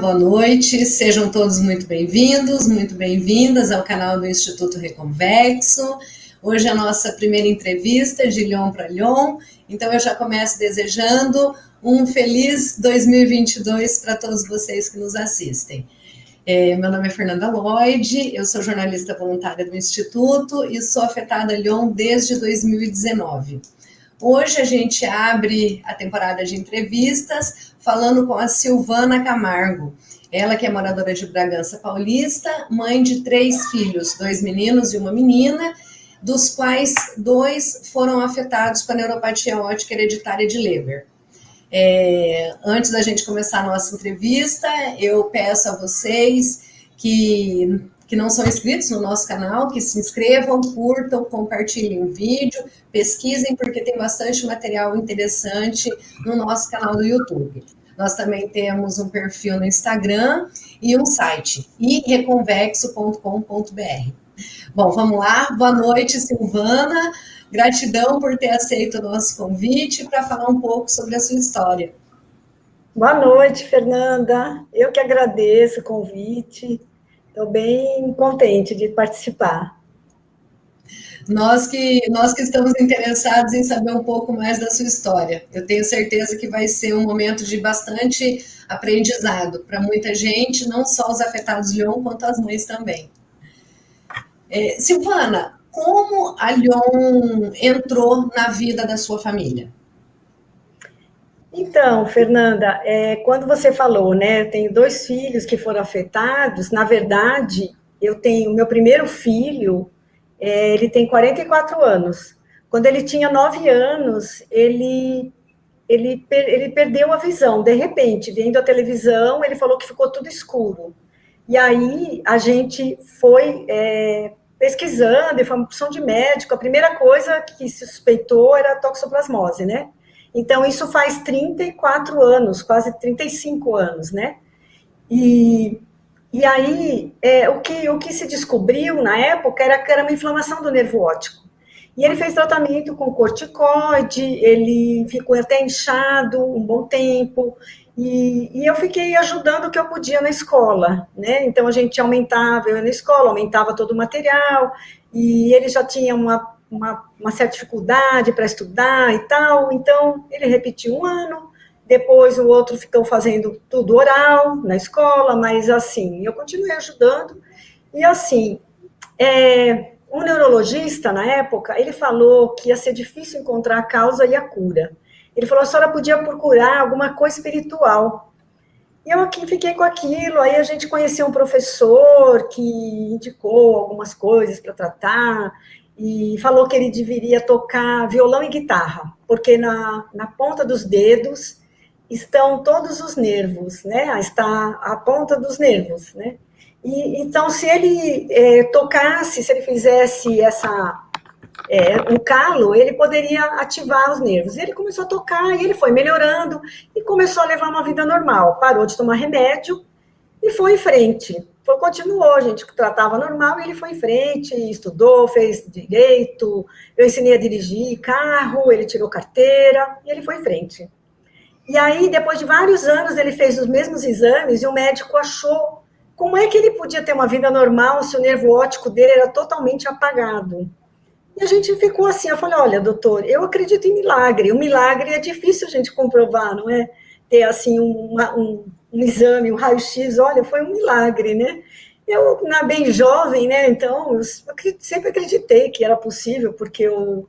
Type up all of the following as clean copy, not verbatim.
boa noite, sejam todos muito bem-vindos, muito bem-vindas ao canal do Instituto Reconvexo. Hoje é a nossa primeira entrevista de Lyon para Lyon, então eu já começo desejando um feliz 2022 para todos vocês que nos assistem. Meu nome é Fernanda Lloyd, eu sou jornalista voluntária do Instituto e sou afetada a Lyon desde 2019. Hoje a gente abre a temporada de entrevistas falando com a Silvana Camargo. Ela que é moradora de Bragança Paulista, mãe de 3 filhos, 2 meninos e uma menina, dos quais 2 foram afetados com a neuropatia óptica hereditária de Leber. Antes da gente começar a nossa entrevista, eu peço a vocês que não são inscritos no nosso canal, que se inscrevam, curtam, compartilhem o vídeo, pesquisem, porque tem bastante material interessante no nosso canal do YouTube. Nós também temos um perfil no Instagram e um site, ireconvexo.com.br. Bom, vamos lá. Boa noite, Silvana. Gratidão por ter aceito o nosso convite para falar um pouco sobre a sua história. Boa noite, Fernanda. Eu que agradeço o convite. Estou bem contente de participar. Nós que estamos interessados em saber um pouco mais da sua história. Eu tenho certeza que vai ser um momento de bastante aprendizado para muita gente, não só os afetados de Lyon, quanto as mães também. Silvana, como a Lyon entrou na vida da sua família? Então, Fernanda, quando você falou, né, eu tenho 2 filhos que foram afetados, na verdade, eu tenho meu primeiro filho, ele tem 44 anos. Quando ele tinha 9 anos, ele perdeu a visão, de repente, vendo a televisão, ele falou que ficou tudo escuro. E aí, a gente foi pesquisando, informação de médico, a primeira coisa que se suspeitou era a toxoplasmose, né? Então, isso faz 34 anos, quase 35 anos, né? E aí, o que se descobriu na época era que era uma inflamação do nervo óptico. E ele fez tratamento com corticoide, ele ficou até inchado um bom tempo, e eu fiquei ajudando o que eu podia na escola, né? Então, a gente aumentava, eu ia na escola, aumentava todo o material, e ele já tinha uma certa dificuldade para estudar e tal, então ele repetiu um ano, depois o outro ficou fazendo tudo oral na escola, mas assim, eu continuei ajudando, e assim, um neurologista na época, ele falou que ia ser difícil encontrar a causa e a cura. Ele falou, a senhora podia procurar alguma coisa espiritual. E eu aqui fiquei com aquilo, aí a gente conheceu um professor que indicou algumas coisas para tratar, e falou que ele deveria tocar violão e guitarra, porque na ponta dos dedos estão todos os nervos, né? Está a ponta dos nervos, né? E, então, se ele tocasse, se ele fizesse um calo, ele poderia ativar os nervos. E ele começou a tocar, e ele foi melhorando, e começou a levar uma vida normal. Parou de tomar remédio, e foi em frente. Continuou, a gente tratava normal, e ele foi em frente, estudou, fez direito, eu ensinei a dirigir carro, ele tirou carteira, e ele foi em frente. E aí, depois de vários anos, ele fez os mesmos exames, e o médico achou como é que ele podia ter uma vida normal se o nervo óptico dele era totalmente apagado. E a gente ficou assim, eu falei, olha, doutor, eu acredito em milagre, o milagre é difícil a gente comprovar, não é? Ter assim um exame, um raio-x, olha, foi um milagre, né? Eu, bem jovem, né, então, eu sempre acreditei que era possível, porque o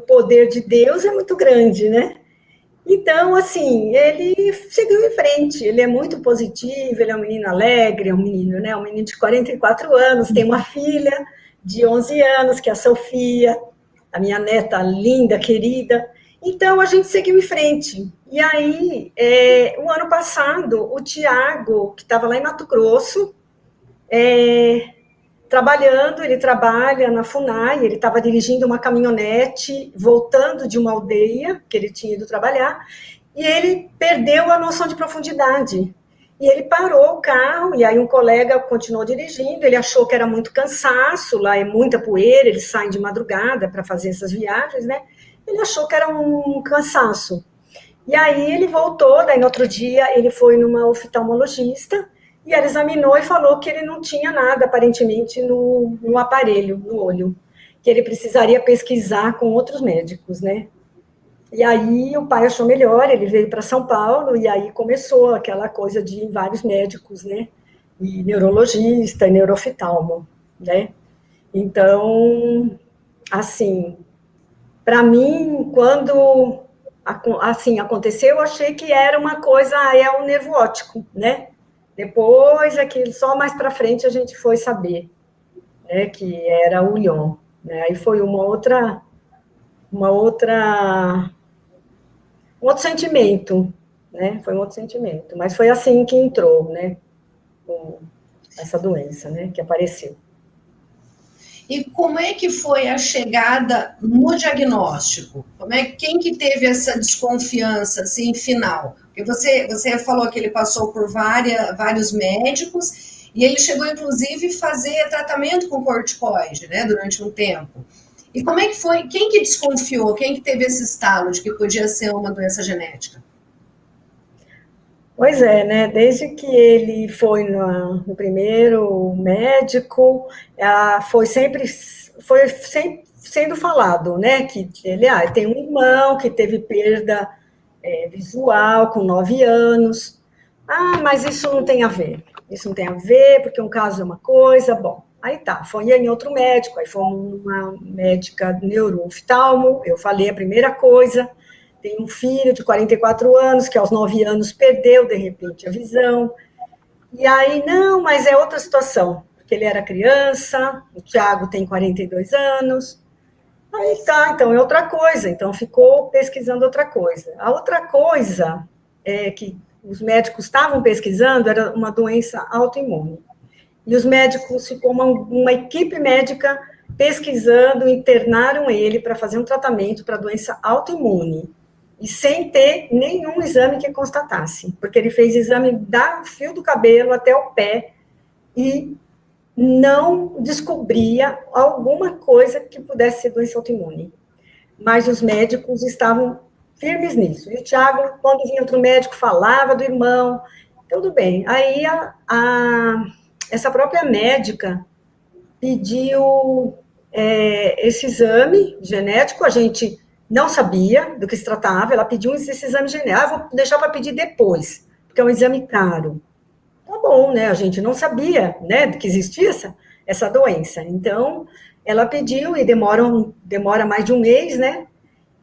poder de Deus é muito grande, né? Então, assim, ele seguiu em frente, ele é muito positivo, ele é um menino alegre, é um menino, né, um menino de 44 anos, tem uma filha de 11 anos, que é a Sofia, a minha neta linda, querida. Então, a gente seguiu em frente. E aí, o ano passado, o Tiago, que estava lá em Mato Grosso, trabalhando, ele trabalha na FUNAI, ele estava dirigindo uma caminhonete, voltando de uma aldeia, que ele tinha ido trabalhar, e ele perdeu a noção de profundidade. E ele parou o carro, e aí um colega continuou dirigindo, ele achou que era muito cansaço, lá é muita poeira, eles saem de madrugada para fazer essas viagens, né? Ele achou que era um cansaço. E aí ele voltou, daí no outro dia ele foi numa oftalmologista e ela examinou e falou que ele não tinha nada, aparentemente, no aparelho, no olho, que ele precisaria pesquisar com outros médicos, né? E aí o pai achou melhor, ele veio para São Paulo e aí começou aquela coisa de ir em vários médicos, né? E neurologista, e neuroftalmo, né? Então, assim, para mim, quando assim aconteceu, eu achei que era uma coisa, é o nervo óptico, né? Depois, aquilo, só mais para frente a gente foi saber, né, que era o Lyon, né? Aí foi uma outra, um outro sentimento, né? Foi um outro sentimento, mas foi assim que entrou, né? Essa doença, né? Que apareceu. E como é que foi a chegada no diagnóstico? Quem que teve essa desconfiança assim final? Porque você falou que ele passou por vários médicos e ele chegou inclusive a fazer tratamento com corticoide, né, durante um tempo. E como é que foi? Quem que desconfiou? Quem que teve esse estalo de que podia ser uma doença genética? Pois é, né? Desde que ele foi no primeiro médico, foi sempre sendo falado, né? Que ele tem um irmão que teve perda visual com 9 anos. Ah, mas isso não tem a ver. Isso não tem a ver, porque um caso é uma coisa. Bom, aí tá. Foi em outro médico, aí foi uma médica neurooftalmo. Eu falei a primeira coisa. Tem um filho de 44 anos, que aos 9 anos perdeu, de repente, a visão. E aí, não, mas é outra situação, porque ele era criança, o Tiago tem 42 anos. Aí tá, então é outra coisa. Então ficou pesquisando outra coisa. A outra coisa que os médicos estavam pesquisando era uma doença autoimune. E os médicos, ficou uma equipe médica pesquisando, internaram ele para fazer um tratamento para doença autoimune e sem ter nenhum exame que constatasse, porque ele fez exame da fio do cabelo até o pé e não descobria alguma coisa que pudesse ser doença autoimune. Mas os médicos estavam firmes nisso. E o Tiago, quando vinha outro médico, falava do irmão, tudo bem. Aí essa própria médica pediu esse exame genético, a gente não sabia do que se tratava, ela pediu esse exame genético, vou deixar para pedir depois, porque é um exame caro. Tá bom, né, a gente não sabia, né, que existia essa doença, então ela pediu e demora mais de um mês, né,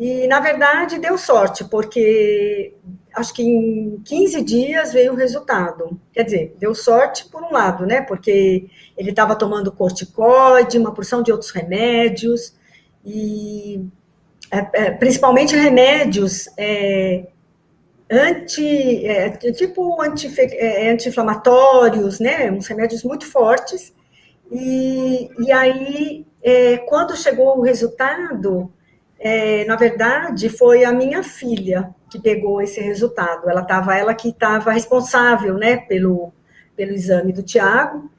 e na verdade deu sorte, porque acho que em 15 dias veio o resultado. Quer dizer, deu sorte por um lado, né? Porque ele estava tomando corticoide, uma porção de outros remédios, e principalmente remédios anti-inflamatórios, né? Uns remédios muito fortes. E aí, quando chegou o resultado, na verdade, foi a minha filha que pegou esse resultado. Ela que estava responsável, né, pelo exame do Tiago,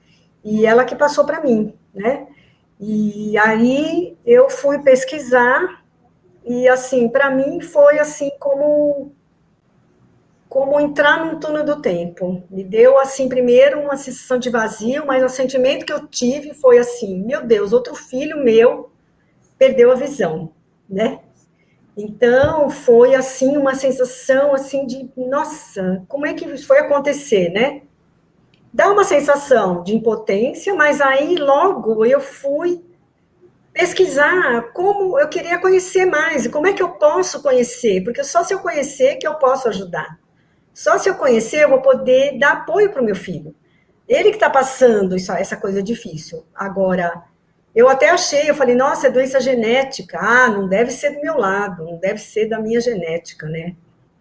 e ela que passou para mim, né? E aí eu fui pesquisar e assim, para mim foi assim como entrar num túnel do tempo. Me deu assim primeiro uma sensação de vazio, mas o sentimento que eu tive foi assim, meu Deus, outro filho meu perdeu a visão, né? Então, foi assim uma sensação assim de, nossa, como é que isso foi acontecer, né? Dá uma sensação de impotência, mas aí logo eu fui pesquisar como eu queria conhecer mais, e como é que eu posso conhecer, porque só se eu conhecer que eu posso ajudar. Só se eu conhecer eu vou poder dar apoio para o meu filho. Ele que está passando essa coisa difícil. Agora, eu até achei, eu falei, nossa, é doença genética. Ah, não deve ser do meu lado, não deve ser da minha genética, né?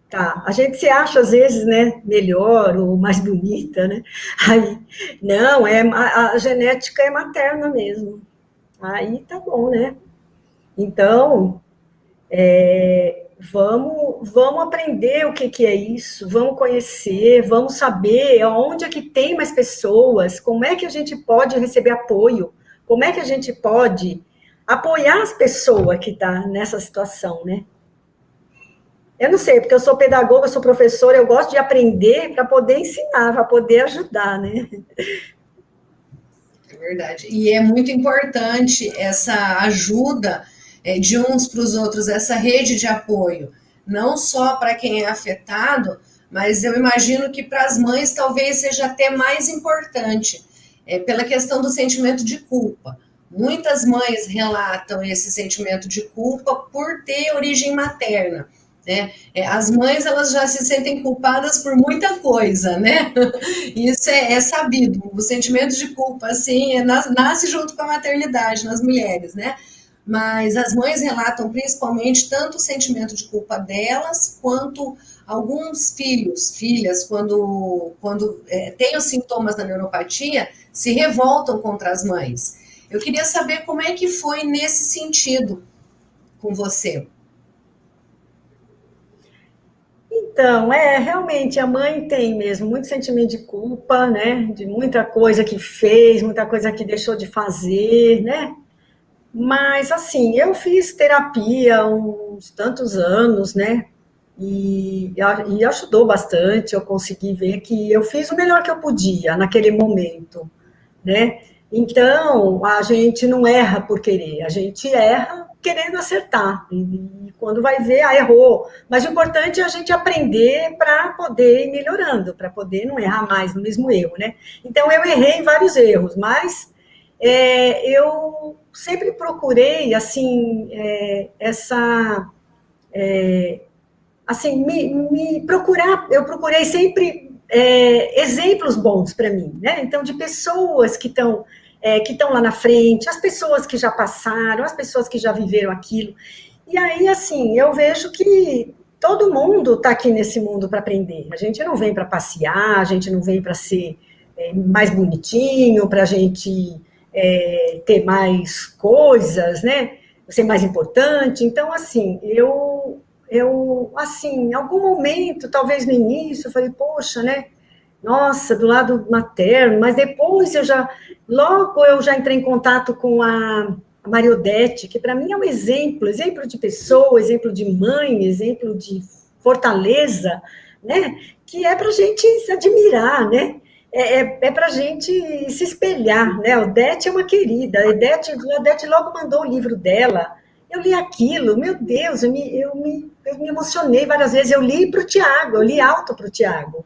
Tá, a gente se acha às vezes, né, melhor ou mais bonita, né? Aí, não, a genética é materna mesmo. Aí tá bom, né? Então, vamos aprender o que é isso, vamos conhecer, vamos saber onde é que tem mais pessoas, como é que a gente pode receber apoio, como é que a gente pode apoiar as pessoas que estão nessa situação, né? Eu não sei, porque eu sou pedagoga, eu sou professora, eu gosto de aprender para poder ensinar, para poder ajudar, né? É verdade. E é muito importante essa ajuda de uns para os outros, essa rede de apoio, não só para quem é afetado, mas eu imagino que para as mães talvez seja até mais importante, pela questão do sentimento de culpa. Muitas mães relatam esse sentimento de culpa por ter origem materna. Né? As mães elas já se sentem culpadas por muita coisa, né? Isso é sabido. O sentimento de culpa assim nasce junto com a maternidade nas mulheres, né? Mas as mães relatam principalmente tanto o sentimento de culpa delas quanto alguns filhos, filhas, quando têm os sintomas da neuropatia, se revoltam contra as mães. Eu queria saber como é que foi nesse sentido com você. Então, realmente, a mãe tem mesmo muito sentimento de culpa, né? De muita coisa que fez, muita coisa que deixou de fazer, né? Mas, assim, eu fiz terapia há uns tantos anos, né? E ajudou bastante, eu consegui ver que eu fiz o melhor que eu podia naquele momento, né? Então, a gente não erra por querer, a gente erra querendo acertar. E quando vai ver, errou. Mas o importante é a gente aprender para poder ir melhorando, para poder não errar mais no mesmo erro, né? Então, eu errei vários erros, mas eu sempre procurei, assim, assim, eu procurei sempre exemplos bons para mim, né? Então, de pessoas que estão lá na frente, as pessoas que já passaram, as pessoas que já viveram aquilo. E aí, assim, eu vejo que todo mundo está aqui nesse mundo para aprender. A gente não vem para passear, a gente não vem para ser mais bonitinho, para a gente ter mais coisas, né? Ser mais importante. Então, assim, assim, em algum momento, talvez no início, eu falei, poxa, né? Nossa, do lado materno, mas depois logo eu já entrei em contato com a Mariodete, que para mim é um exemplo de pessoa, exemplo de mãe, exemplo de fortaleza, né? Que é para a gente se admirar, né? Para a gente se espelhar, né? A Odete é uma querida, a Odete logo mandou o livro dela, eu li aquilo, meu Deus, eu me emocionei várias vezes, eu li para o Tiago, eu li alto para o Tiago,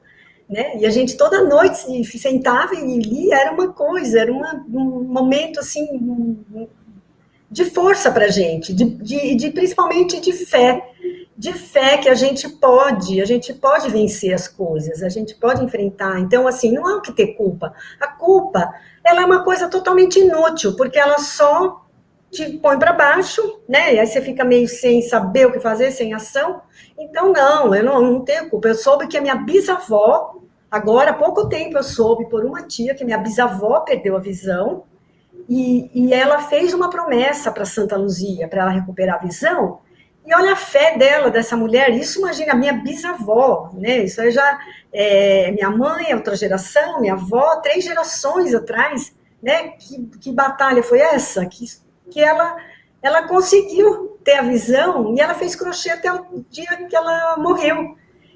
né? E a gente toda noite se sentava e lia, era uma coisa, era um momento assim de força para a gente, principalmente de fé que a gente pode vencer as coisas, a gente pode enfrentar. Então, assim, não há o que ter culpa. A culpa, ela é uma coisa totalmente inútil, porque ela só te põe para baixo, né? E aí você fica meio sem saber o que fazer, sem ação. Então, não, eu não tenho culpa. Eu soube que a minha bisavó, agora há pouco tempo eu soube por uma tia que minha bisavó perdeu a visão e ela fez uma promessa para Santa Luzia, para ela recuperar a visão. E olha a fé dela, dessa mulher. Isso, imagina, minha bisavó, né? Isso aí já minha mãe, outra geração, minha avó, 3 gerações atrás, né? Que batalha foi essa? Que ela conseguiu ter a visão e ela fez crochê até o dia que ela morreu.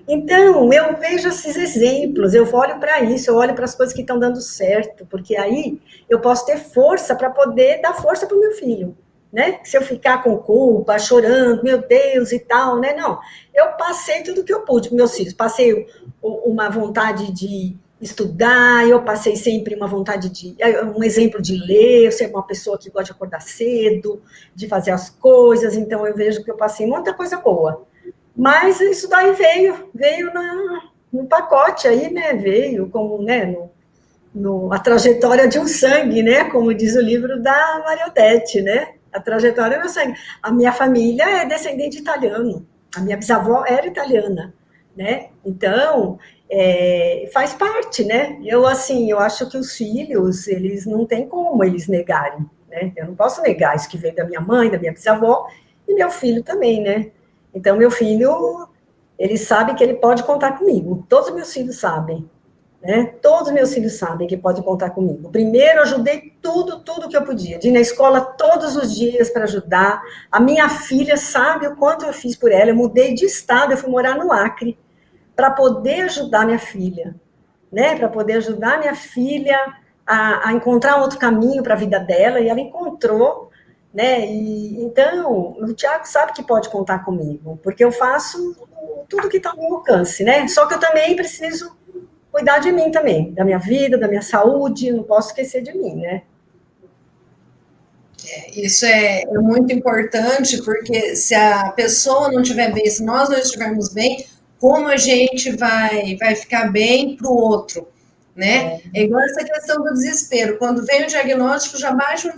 Então, eu vejo esses exemplos, eu olho para isso, eu olho para as coisas que estão dando certo, porque aí eu posso ter força para poder dar força para o meu filho, né? Se eu ficar com culpa, chorando, meu Deus e tal, né? Não, eu passei tudo que eu pude para meus filhos, passei uma vontade de estudar, eu passei sempre uma vontade um exemplo de ler, eu ser uma pessoa que gosta de acordar cedo, de fazer as coisas, então eu vejo que eu passei muita coisa boa. Mas isso daí veio no pacote aí, né? Veio como, né? A trajetória de um sangue, né? Como diz o livro da Mariodete, né? A trajetória do sangue. A minha família é descendente de italiano. A minha bisavó era italiana, né? Então, faz parte, né? Eu acho que os filhos, eles não tem como eles negarem, né? Eu não posso negar isso que veio da minha mãe, da minha bisavó, e meu filho também, né? Então, meu filho, ele sabe que ele pode contar comigo. Todos os meus filhos sabem. né? Todos meus filhos sabem que podem contar comigo. Primeiro, eu ajudei tudo que eu podia. De ir na escola todos os dias para ajudar. A minha filha sabe o quanto eu fiz por ela. Eu mudei de estado, eu fui morar no Acre para poder ajudar minha filha, né? Para poder ajudar minha filha a encontrar outro caminho para a vida dela, e ela encontrou, né? E, então, o Tiago sabe que pode contar comigo, porque eu faço tudo que está ao meu alcance, né? Só que eu também preciso cuidar de mim também, da minha vida, da minha saúde, não posso esquecer de mim, né? Isso é muito importante, porque se a pessoa não estiver bem, se nós não estivermos bem, como a gente vai ficar bem para o outro, né? É igual essa questão do desespero. Quando vem o diagnóstico, já baixa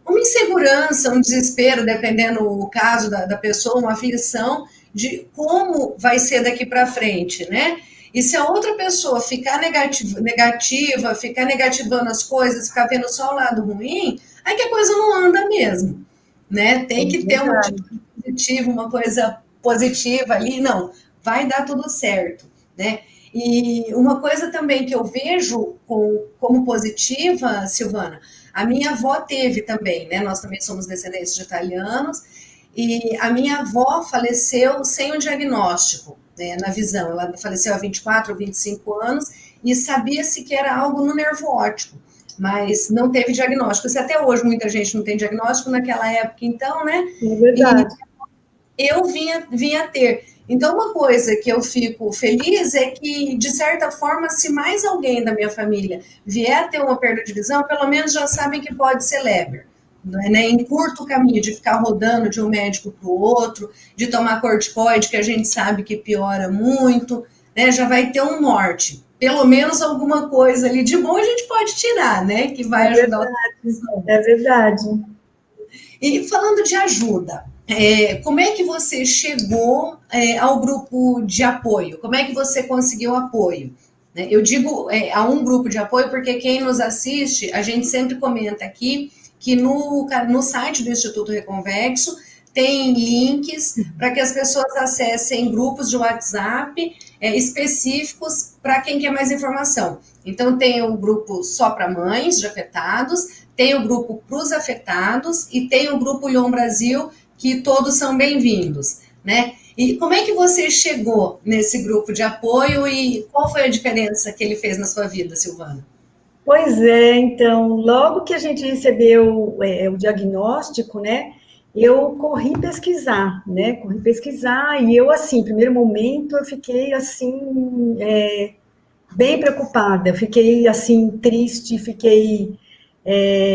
uma insegurança, um desespero, dependendo o caso da pessoa, uma aflição de como vai ser daqui para frente, né? E se a outra pessoa ficar negativa, ficar negativando as coisas, ficar vendo só o lado ruim, aí que a coisa não anda mesmo, né? Tem que ter uma atitude positiva, uma coisa positiva ali, não, vai dar tudo certo, né? E uma coisa também que eu vejo como positiva, Silvana, a minha avó teve também, né? Nós também somos descendentes de italianos, e a minha avó faleceu sem um diagnóstico, né, na visão. Ela faleceu há 24 ou 25 anos e sabia-se que era algo no nervo óptico, mas não teve diagnóstico. Se até hoje muita gente não tem diagnóstico, naquela época, então, né? É verdade. E eu vinha ter. Então, uma coisa que eu fico feliz é que, de certa forma, se mais alguém da minha família vier a ter uma perda de visão, pelo menos já sabem que pode ser Leber. Né, em curto caminho, de ficar rodando de um médico para o outro, de tomar corticoide, que a gente sabe que piora muito, né, já vai ter um norte. Pelo menos alguma coisa ali de bom a gente pode tirar, né? Que vai ajudar a pessoa. É verdade. E falando de ajuda, como é que você chegou ao grupo de apoio? Como é que você conseguiu apoio? Eu digo a um grupo de apoio porque quem nos assiste, a gente sempre comenta aqui que no site do Instituto Reconvexo tem links para que as pessoas acessem grupos de WhatsApp específicos para quem quer mais informação. Então, tem o grupo só para mães de afetados, tem o grupo para os afetados e tem o grupo Lyon Brasil, que todos são bem-vindos, né? E como é que você chegou nesse grupo de apoio e qual foi a diferença que ele fez na sua vida, Silvana? Pois é, então, logo que a gente recebeu o diagnóstico, né, eu corri pesquisar, né, e eu, assim, primeiro momento, eu fiquei, assim, bem preocupada, eu fiquei, assim, triste, fiquei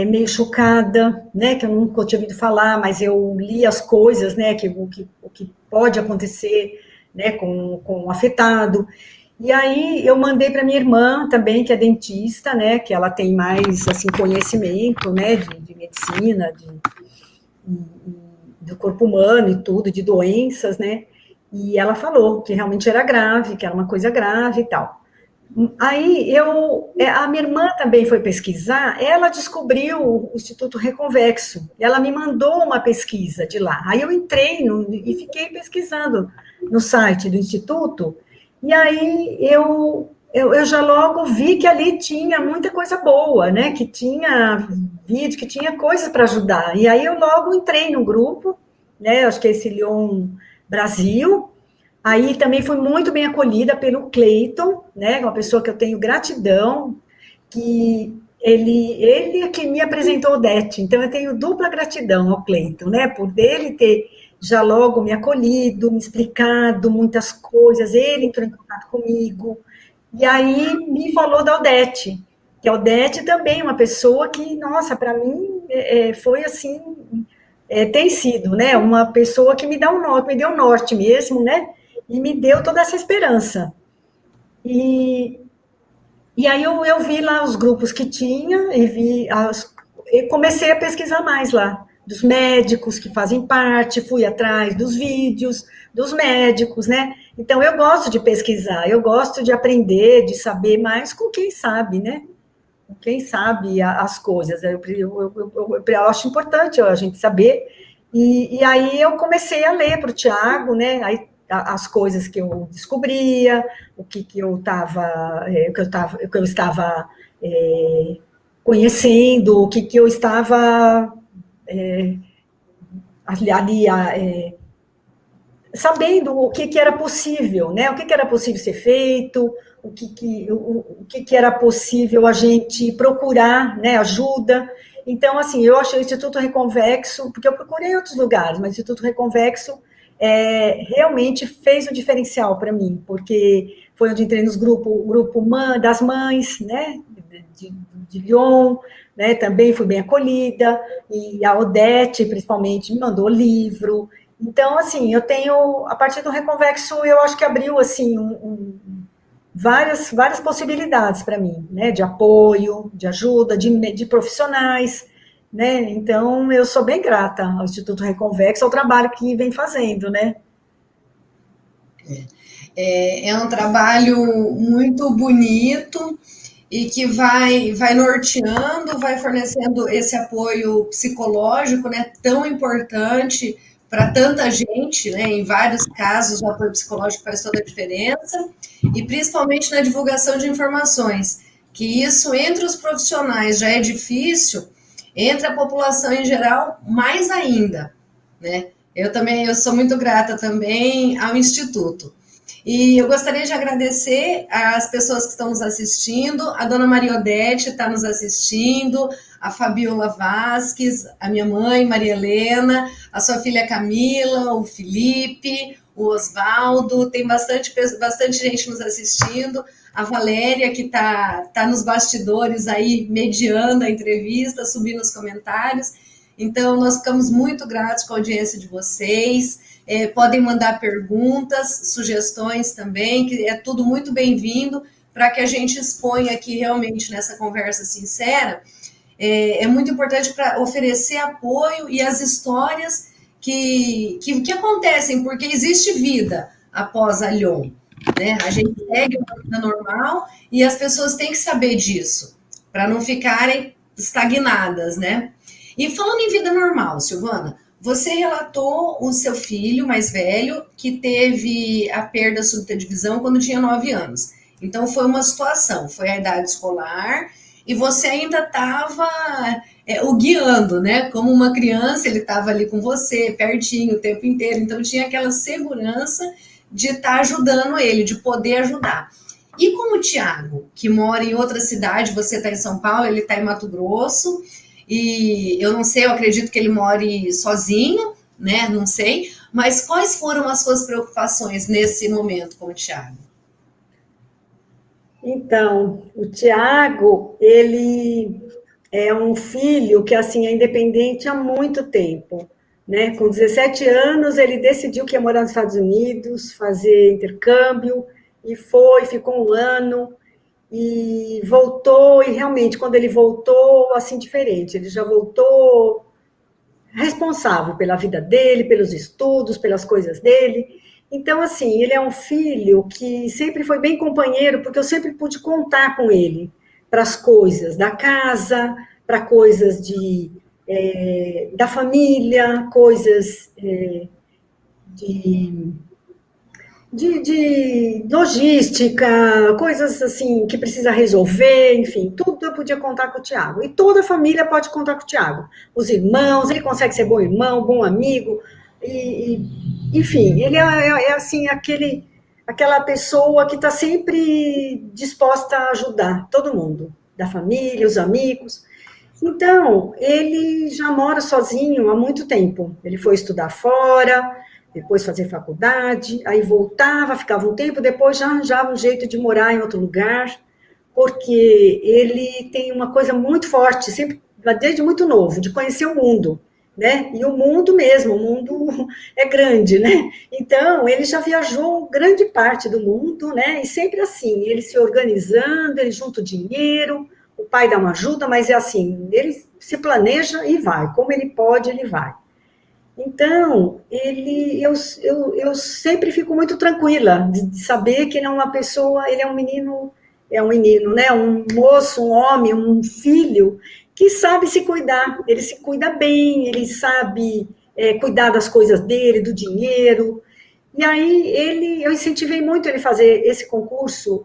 meio chocada, né, que eu nunca tinha ouvido falar, mas eu li as coisas, né, o que pode acontecer, né, com o afetado. E aí eu mandei para minha irmã também, que é dentista, né, que ela tem mais, assim, conhecimento, né, de medicina, do corpo humano e tudo, de doenças, né, e ela falou que realmente era grave, que era uma coisa grave e tal. Aí a minha irmã também foi pesquisar, ela descobriu o Instituto Reconvexo, ela me mandou uma pesquisa de lá. Aí eu entrei e fiquei pesquisando no site do Instituto, e aí eu já logo vi que ali tinha muita coisa boa, né? Que tinha vídeo, que tinha coisas para ajudar. E aí eu logo entrei no grupo, né? Acho que é esse Lyon Brasil. Aí também fui muito bem acolhida pelo Cleiton, né? Uma pessoa que eu tenho gratidão, que ele é que me apresentou o DET, então eu tenho dupla gratidão ao Cleiton, né? Por ele ter já logo me acolhido, me explicado muitas coisas, ele entrou em contato comigo, e aí me falou da Odete, que a Odete também é uma pessoa que, nossa, para mim foi assim, tem sido, né? Uma pessoa que me dá um norte, me deu um norte mesmo, né? E me deu toda essa esperança. E, e aí eu vi lá os grupos que tinha e comecei a pesquisar mais lá, dos médicos que fazem parte, fui atrás dos vídeos, dos médicos, né? Então eu gosto de pesquisar, eu gosto de aprender, de saber mais com quem sabe, né? Com quem sabe as coisas. Eu acho importante a gente saber. E aí eu comecei a ler para o Tiago, né? Aí as coisas que eu descobria, o que eu estava conhecendo, o que eu estava ali sabendo o que era possível, né? O que era possível ser feito, o que era possível a gente procurar, né? Ajuda. Então, assim, eu achei o Instituto Reconvexo, porque eu procurei em outros lugares, mas o Instituto Reconvexo realmente fez um diferencial para mim, porque foi onde entrei nos grupo das mães, né? De Lyon, né? Também fui bem acolhida, e a Odete, principalmente, me mandou livro. Então, assim, eu tenho, a partir do Reconvexo, eu acho que abriu, assim, várias possibilidades para mim, né, de apoio, de ajuda, de profissionais, né, então eu sou bem grata ao Instituto Reconvexo, ao trabalho que vem fazendo, né. É um trabalho muito bonito e que vai norteando, vai fornecendo esse apoio psicológico, né, tão importante para tanta gente, né, em vários casos o apoio psicológico faz toda a diferença, e principalmente na divulgação de informações, que isso entre os profissionais já é difícil, entre a população em geral mais ainda, né. Eu sou muito grata também ao Instituto. E eu gostaria de agradecer as pessoas que estão nos assistindo. A dona Maria Odete está nos assistindo, a Fabiola Vasques, a minha mãe, Maria Helena, a sua filha Camila, o Felipe, o Osvaldo, tem bastante gente nos assistindo. A Valéria, que tá nos bastidores aí, mediando a entrevista, subindo os comentários. Então, nós ficamos muito gratos com a audiência de vocês. Podem mandar perguntas, sugestões também, que é tudo muito bem-vindo para que a gente exponha aqui realmente nessa conversa sincera. É muito importante para oferecer apoio e as histórias que acontecem, porque existe vida após a Lyon, né? A gente segue uma vida normal e as pessoas têm que saber disso, para não ficarem estagnadas, né? E falando em vida normal, Silvana, você relatou o seu filho mais velho que teve a perda súbita de visão quando tinha 9 anos. Então foi uma situação, foi a idade escolar e você ainda estava o guiando, né? Como uma criança, ele estava ali com você, pertinho, o tempo inteiro. Então tinha aquela segurança de estar ajudando ele, de poder ajudar. E como o Tiago, que mora em outra cidade, você está em São Paulo, ele está em Mato Grosso, e eu não sei, eu acredito que ele more sozinho, né? Não sei. Mas quais foram as suas preocupações nesse momento com o Tiago? Então, o Tiago, ele é um filho que, assim, é independente há muito tempo, né? Com 17 anos, ele decidiu que ia morar nos Estados Unidos, fazer intercâmbio, e ficou um ano, e voltou, e realmente, quando ele voltou, assim, diferente, ele já voltou responsável pela vida dele, pelos estudos, pelas coisas dele. Então, assim, ele é um filho que sempre foi bem companheiro, porque eu sempre pude contar com ele para as coisas da casa, para coisas da família, coisas de logística, coisas assim que precisa resolver, enfim, tudo eu podia contar com o Tiago. E toda a família pode contar com o Tiago. Os irmãos, ele consegue ser bom irmão, bom amigo, enfim, ele é assim, aquela pessoa que está sempre disposta a ajudar todo mundo, da família, os amigos. Então, ele já mora sozinho há muito tempo. Ele foi estudar fora, depois fazer faculdade, aí voltava, ficava um tempo, depois já arranjava um jeito de morar em outro lugar, porque ele tem uma coisa muito forte, sempre, desde muito novo, de conhecer o mundo, né? E o mundo mesmo, o mundo é grande, né? Então, ele já viajou grande parte do mundo, né? E sempre assim, ele se organizando, ele junta o dinheiro, o pai dá uma ajuda, mas é assim, ele se planeja e vai, como ele pode, ele vai. Então, eu sempre fico muito tranquila de saber que ele é uma pessoa, ele é um menino, né? Um moço, um homem, um filho que sabe se cuidar. Ele se cuida bem, ele sabe cuidar das coisas dele, do dinheiro. E aí eu incentivei muito ele fazer esse concurso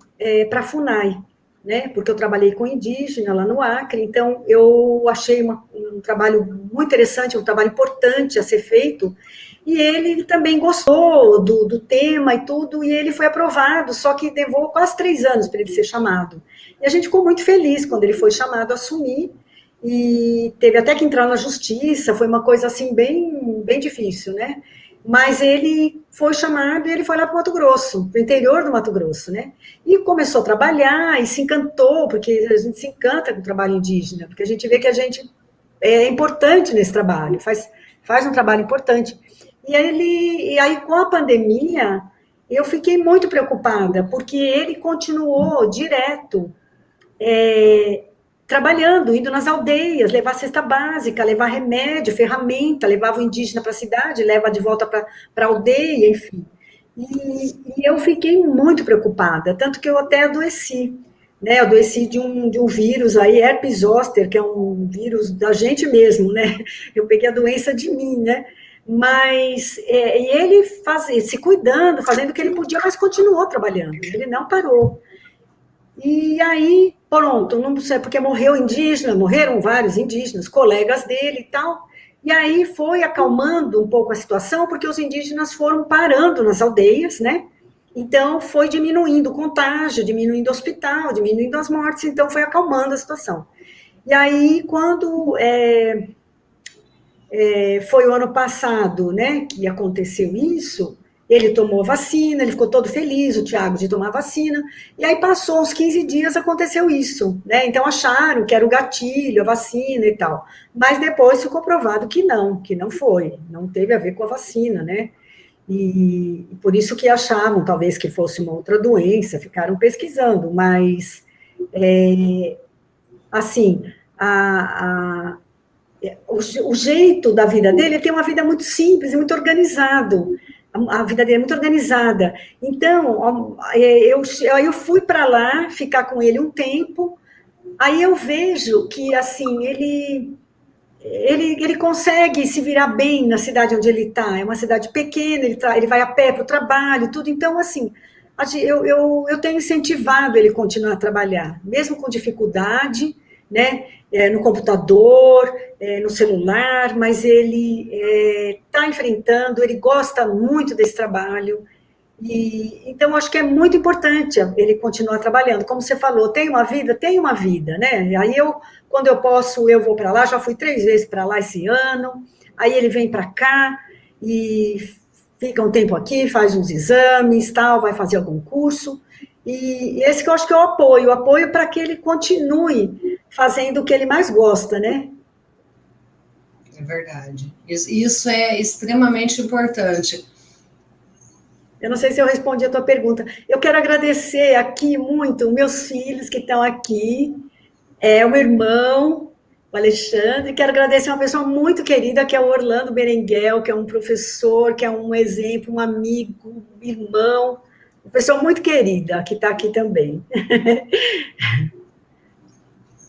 para a FUNAI, né? Porque eu trabalhei com indígena lá no Acre, então eu achei um trabalho muito interessante, um trabalho importante a ser feito, e ele também gostou do tema e tudo, e ele foi aprovado, só que levou quase 3 anos para ele ser chamado. E a gente ficou muito feliz quando ele foi chamado a assumir, e teve até que entrar na justiça, foi uma coisa assim bem, bem difícil, né? Mas ele foi chamado e ele foi lá para o Mato Grosso, para o interior do Mato Grosso, né? E começou a trabalhar e se encantou, porque a gente se encanta com o trabalho indígena, porque a gente vê que a gente é importante nesse trabalho, faz um trabalho importante. E aí, com a pandemia, eu fiquei muito preocupada, porque ele continuou direto trabalhando, indo nas aldeias, levar cesta básica, levar remédio, ferramenta, levava o indígena para a cidade, leva de volta para a aldeia, enfim. E eu fiquei muito preocupada, tanto que eu até adoeci, né? Eu adoeci de um vírus aí, herpes zoster, que é um vírus da gente mesmo, né? Eu peguei a doença de mim, né? Mas e ele se cuidando, fazendo o que ele podia, mas continuou trabalhando, ele não parou. E aí, pronto, não sei, porque morreram vários indígenas, colegas dele e tal. E aí foi acalmando um pouco a situação, porque os indígenas foram parando nas aldeias, né? Então foi diminuindo o contágio, diminuindo o hospital, diminuindo as mortes, então foi acalmando a situação. E aí, quando foi o ano passado, né, que aconteceu isso, ele tomou vacina, ele ficou todo feliz, o Tiago, de tomar vacina, e aí passou uns 15 dias, aconteceu isso, né, então acharam que era o gatilho, a vacina e tal, mas depois ficou provado que não foi, não teve a ver com a vacina, né, e por isso que achavam, talvez, que fosse uma outra doença, ficaram pesquisando, mas, assim, o jeito da vida dele, ele tem uma vida muito simples e muito organizado. A vida dele é muito organizada. Então, eu fui para lá ficar com ele um tempo, aí eu vejo que, assim, ele consegue se virar bem na cidade onde ele está. É uma cidade pequena, ele vai a pé para o trabalho, tudo. Então, assim, eu tenho incentivado ele a continuar a trabalhar, mesmo com dificuldade, né? No computador, no celular, mas ele está enfrentando, ele gosta muito desse trabalho, então acho que é muito importante ele continuar trabalhando. Como você falou, tem uma vida, né? Aí quando eu posso, eu vou para lá, já fui 3 vezes para lá esse ano, aí ele vem para cá e fica um tempo aqui, faz uns exames, tal, vai fazer algum curso, e esse que eu acho que é o apoio para que ele continue fazendo o que ele mais gosta, né? É verdade. Isso é extremamente importante. Eu não sei se eu respondi a tua pergunta. Eu quero agradecer aqui muito meus filhos que estão aqui, o meu irmão, o Alexandre, quero agradecer uma pessoa muito querida, que é o Orlando Berenguel, que é um professor, que é um exemplo, um amigo, um irmão, uma pessoa muito querida, que está aqui também.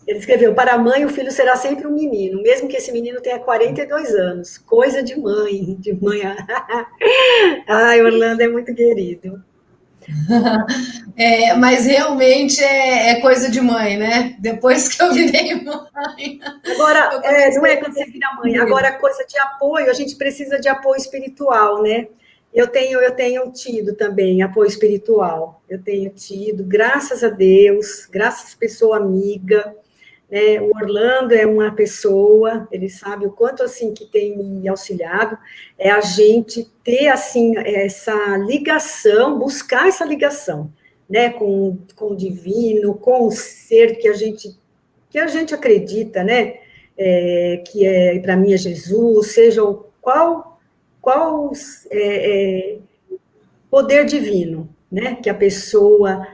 Ele escreveu: para a mãe, o filho será sempre um menino, mesmo que esse menino tenha 42 anos. Coisa de mãe, de mãe. Ai, Orlando é muito querido. Mas realmente é coisa de mãe, né? Depois que eu virei mãe. Agora, não é quando você vira mãe, agora coisa de apoio, a gente precisa de apoio espiritual, né? Eu tenho tido também apoio espiritual, eu tenho tido, graças a Deus, graças a pessoa amiga, né? O Orlando é uma pessoa, ele sabe o quanto, assim, que tem me auxiliado, é a gente ter, assim, essa ligação, buscar essa ligação, né? Com o divino, com o ser que a gente acredita, né? Que para mim é Jesus, seja qual poder divino, né? Que a pessoa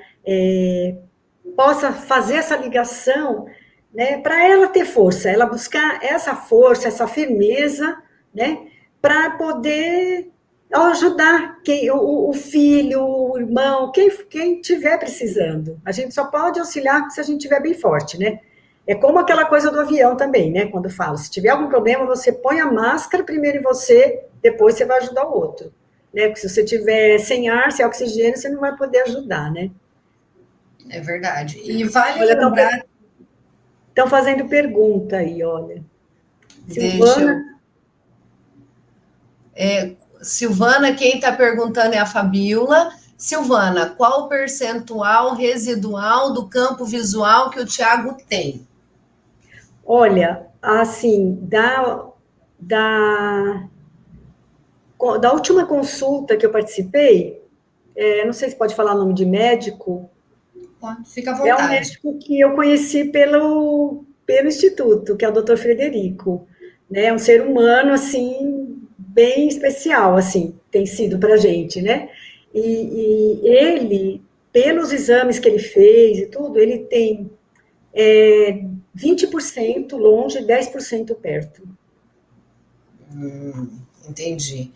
possa fazer essa ligação, né? Para ela ter força, ela buscar essa força, essa firmeza, né? Para poder ajudar o filho, o irmão, quem estiver precisando. A gente só pode auxiliar se a gente estiver bem forte, né? É como aquela coisa do avião também, né? Quando eu falo, se tiver algum problema, você põe a máscara primeiro em você, depois você vai ajudar o outro. né? Porque se você tiver sem ar, sem oxigênio, você não vai poder ajudar, né? É verdade. E vale Olha, lembrar, estão fazendo pergunta aí, olha. deixa eu. Silvana, Silvana, quem está perguntando é a Fabiola. Silvana, qual o percentual residual do campo visual que o Tiago tem? olha, assim, da, da última consulta que eu participei, não sei se pode falar o nome de médico, Tá? Fica à é um vontade. médico que eu conheci pelo Instituto, que é o Dr. Frederico, né? É um ser humano, assim, bem especial, assim, tem sido para a gente, né? E ele, pelos exames que ele fez e tudo, ele tem 20% longe, 10% perto. Entendi.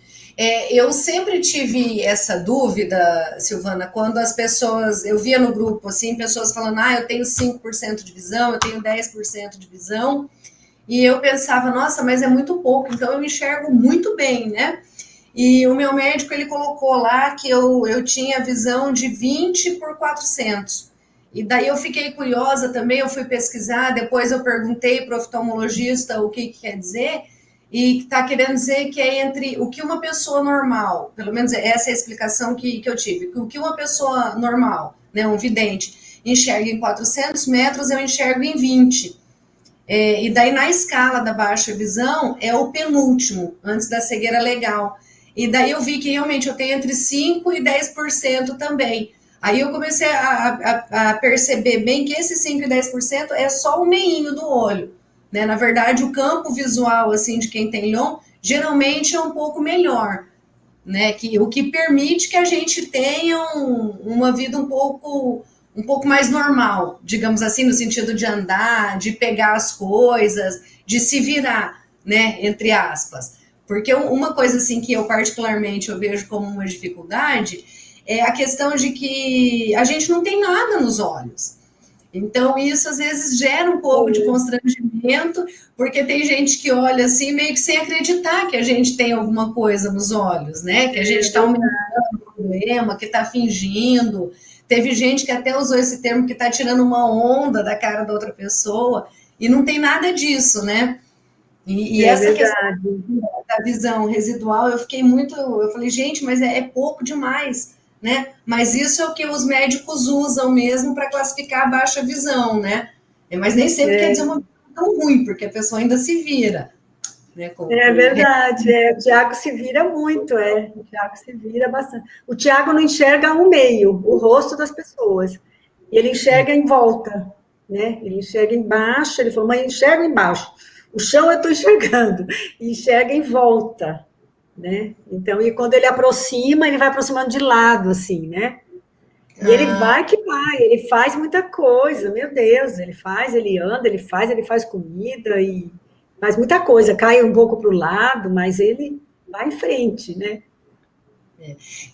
Eu sempre tive essa dúvida, Silvana, quando as pessoas, eu via no grupo, assim, pessoas falando, eu tenho 5% de visão, eu tenho 10% de visão, e eu pensava, nossa, mas é muito pouco, então eu enxergo muito bem, né? E o meu médico, ele colocou lá que eu tinha visão de 20 por 400. E daí eu fiquei curiosa também, eu fui pesquisar, depois eu perguntei para o oftalmologista o que quer dizer, e está querendo dizer que é entre o que uma pessoa normal, pelo menos essa é a explicação que eu tive, o que uma pessoa normal, né, um vidente, enxerga em 400 metros, eu enxergo em 20. E daí, na escala da baixa visão, é o penúltimo, antes da cegueira legal. E daí eu vi que realmente eu tenho entre 5% e 10% também. Aí eu comecei a perceber bem que esse 5% e 10% é só o meinho do olho. Né? Na verdade, o campo visual assim de quem tem LOM geralmente é um pouco melhor. Né? O que permite que a gente tenha uma vida um pouco mais normal, digamos assim, no sentido de andar, de pegar as coisas, de se virar, né, entre aspas. Porque uma coisa assim que eu particularmente eu vejo como uma dificuldade é a questão de que a gente não tem nada nos olhos. Então, isso às vezes gera um pouco de constrangimento, porque tem gente que olha assim, meio que sem acreditar que a gente tem alguma coisa nos olhos, né? Que a gente está aumentando o problema, que está fingindo. Teve gente que até usou esse termo que está tirando uma onda da cara da outra pessoa, e não tem nada disso, né? E É essa questão verdade. da visão residual, eu fiquei muito. Eu falei, gente, mas é pouco demais, né? Mas isso é o que os médicos usam mesmo para classificar a baixa visão, né? Mas nem sempre quer dizer uma visão tão ruim, porque a pessoa ainda se vira, né? É verdade, o Tiago se vira muito, o Tiago se vira bastante. O Tiago não enxerga o meio, o rosto das pessoas, e ele enxerga em volta, né? Ele enxerga embaixo, ele falou, mãe, enxerga embaixo. O chão eu estou enxergando, e enxerga em volta, né? Então, e quando ele aproxima, ele vai aproximando de lado, assim, né? E ele Ah, vai que vai, ele faz muita coisa, meu Deus, ele faz, ele anda, ele faz comida e faz muita coisa, cai um pouco para o lado, mas ele vai em frente, né?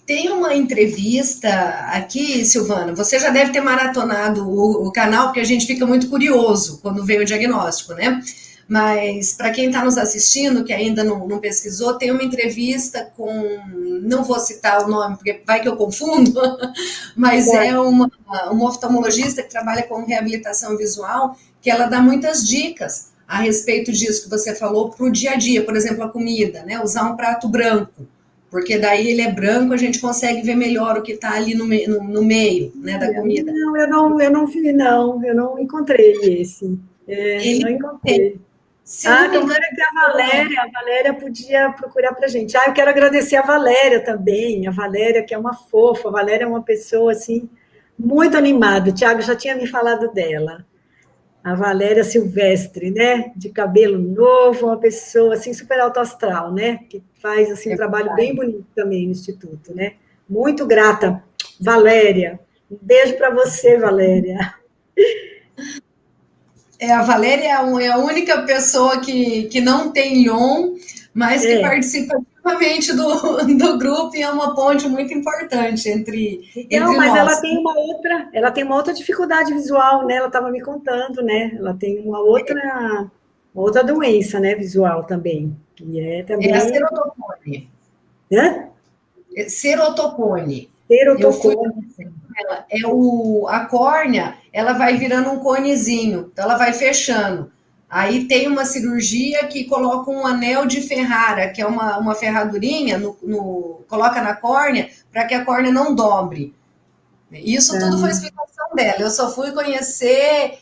tem uma entrevista aqui, Silvana. Você já deve ter maratonado o canal, porque a gente fica muito curioso quando vem o diagnóstico, né? Mas para quem está nos assistindo, que ainda não pesquisou, tem uma entrevista com. Não vou citar o nome, porque vai que eu confundo, mas é uma oftalmologista que trabalha com reabilitação visual, que ela dá muitas dicas a respeito disso que você falou para o dia a dia, por exemplo, a comida, né? Usar um prato branco porque daí ele é branco, a gente consegue ver melhor o que está ali no meio, né, da Olha, comida. não, eu não vi, não, eu não encontrei esse, não Ele tem, encontrei. se eu Ah, não me engano, tomara que a Valéria podia procurar para a gente. Ah, eu quero agradecer a Valéria também, a Valéria que é uma fofa, a Valéria é uma pessoa, assim, muito animada, o Thiago já tinha me falado dela. A Valéria Silvestre, né? De cabelo novo, uma pessoa assim super alto astral, né? Que faz assim um trabalho bem bonito também no instituto, né? Muito grata, Valéria. Um beijo para você, Valéria. a Valéria é a única pessoa que não tem Lyon, mas que É. participa ativamente do grupo e é uma ponte muito importante Então, entre mas nós. ela tem uma outra dificuldade visual, né? Ela estava me contando, né? Ela tem uma outra doença, né? Visual também. E é É a também. ceratopone. Hã? Ceratocone. Eu fui Terotocone. ela, a córnea, ela vai virando um conezinho, então ela vai fechando. Aí tem uma cirurgia que coloca um anel de Ferrara, que é uma ferradurinha, coloca na córnea, para que a córnea não dobre. Isso tudo foi explicação dela. Eu só fui conhecer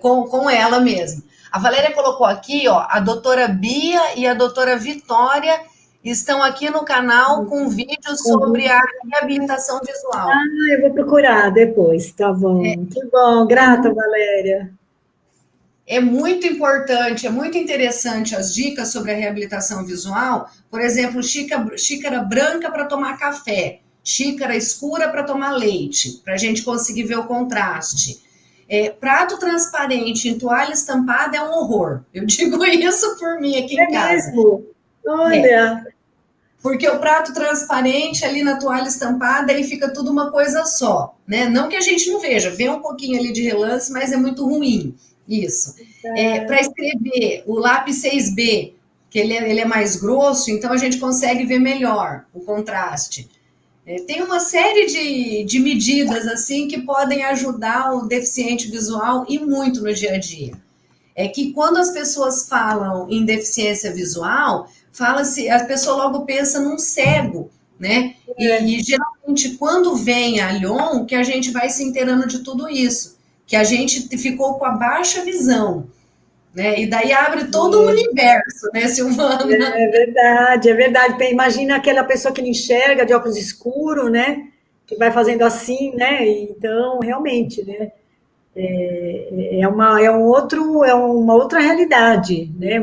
com ela mesmo. A Valéria colocou aqui, ó, a doutora Bia e a doutora Vitória estão aqui no canal com vídeos sobre a reabilitação visual. Eu vou procurar depois, tá bom. Que bom, grata, Valéria. É muito importante, é muito interessante as dicas sobre a reabilitação visual. Por exemplo, xícara branca para tomar café, xícara escura para tomar leite, para a gente conseguir ver o contraste. Prato transparente em toalha estampada é um horror. Eu digo isso por mim aqui em casa. Mesmo? Olha. Porque o prato transparente ali na toalha estampada, ele fica tudo uma coisa só, né? Não que a gente não veja, vê um pouquinho ali de relance, mas é muito ruim. Isso. Para escrever, o lápis 6B, que ele é mais grosso, então a gente consegue ver melhor o contraste. Tem uma série de medidas assim que podem ajudar o deficiente visual e muito no dia a dia. É que quando as pessoas falam em deficiência visual, fala-se, a pessoa logo pensa num cego, né? E geralmente quando vem a Lyon, que a gente vai se inteirando de tudo isso, que a gente ficou com a baixa visão, né? E daí abre todo um universo, né, Silvana? É verdade, é verdade. Imagina aquela pessoa que não enxerga de óculos escuros, né? Que vai fazendo assim, né? Então, realmente, né? É uma outra realidade, né?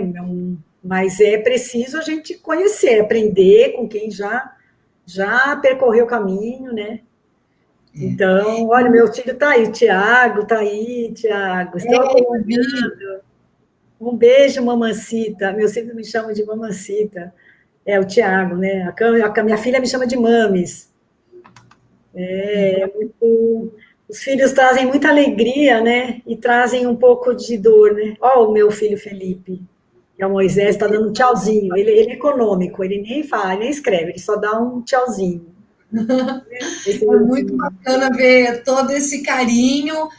Mas é preciso a gente conhecer, aprender com quem já percorreu o caminho, né? Então, olha, meu filho está aí, Tiago, está aí, Tiago. Estou acompanhando. Um beijo, mamacita. Meu filho me chama de mamacita. É o Tiago, né? A minha filha me chama de mames. Os filhos trazem muita alegria, né? E trazem um pouco de dor, né? Ó, o meu filho Felipe, que é o Moisés, está dando um tchauzinho. Ele é econômico, ele nem fala, nem escreve, ele só dá um tchauzinho. É muito bacana ver todo esse carinho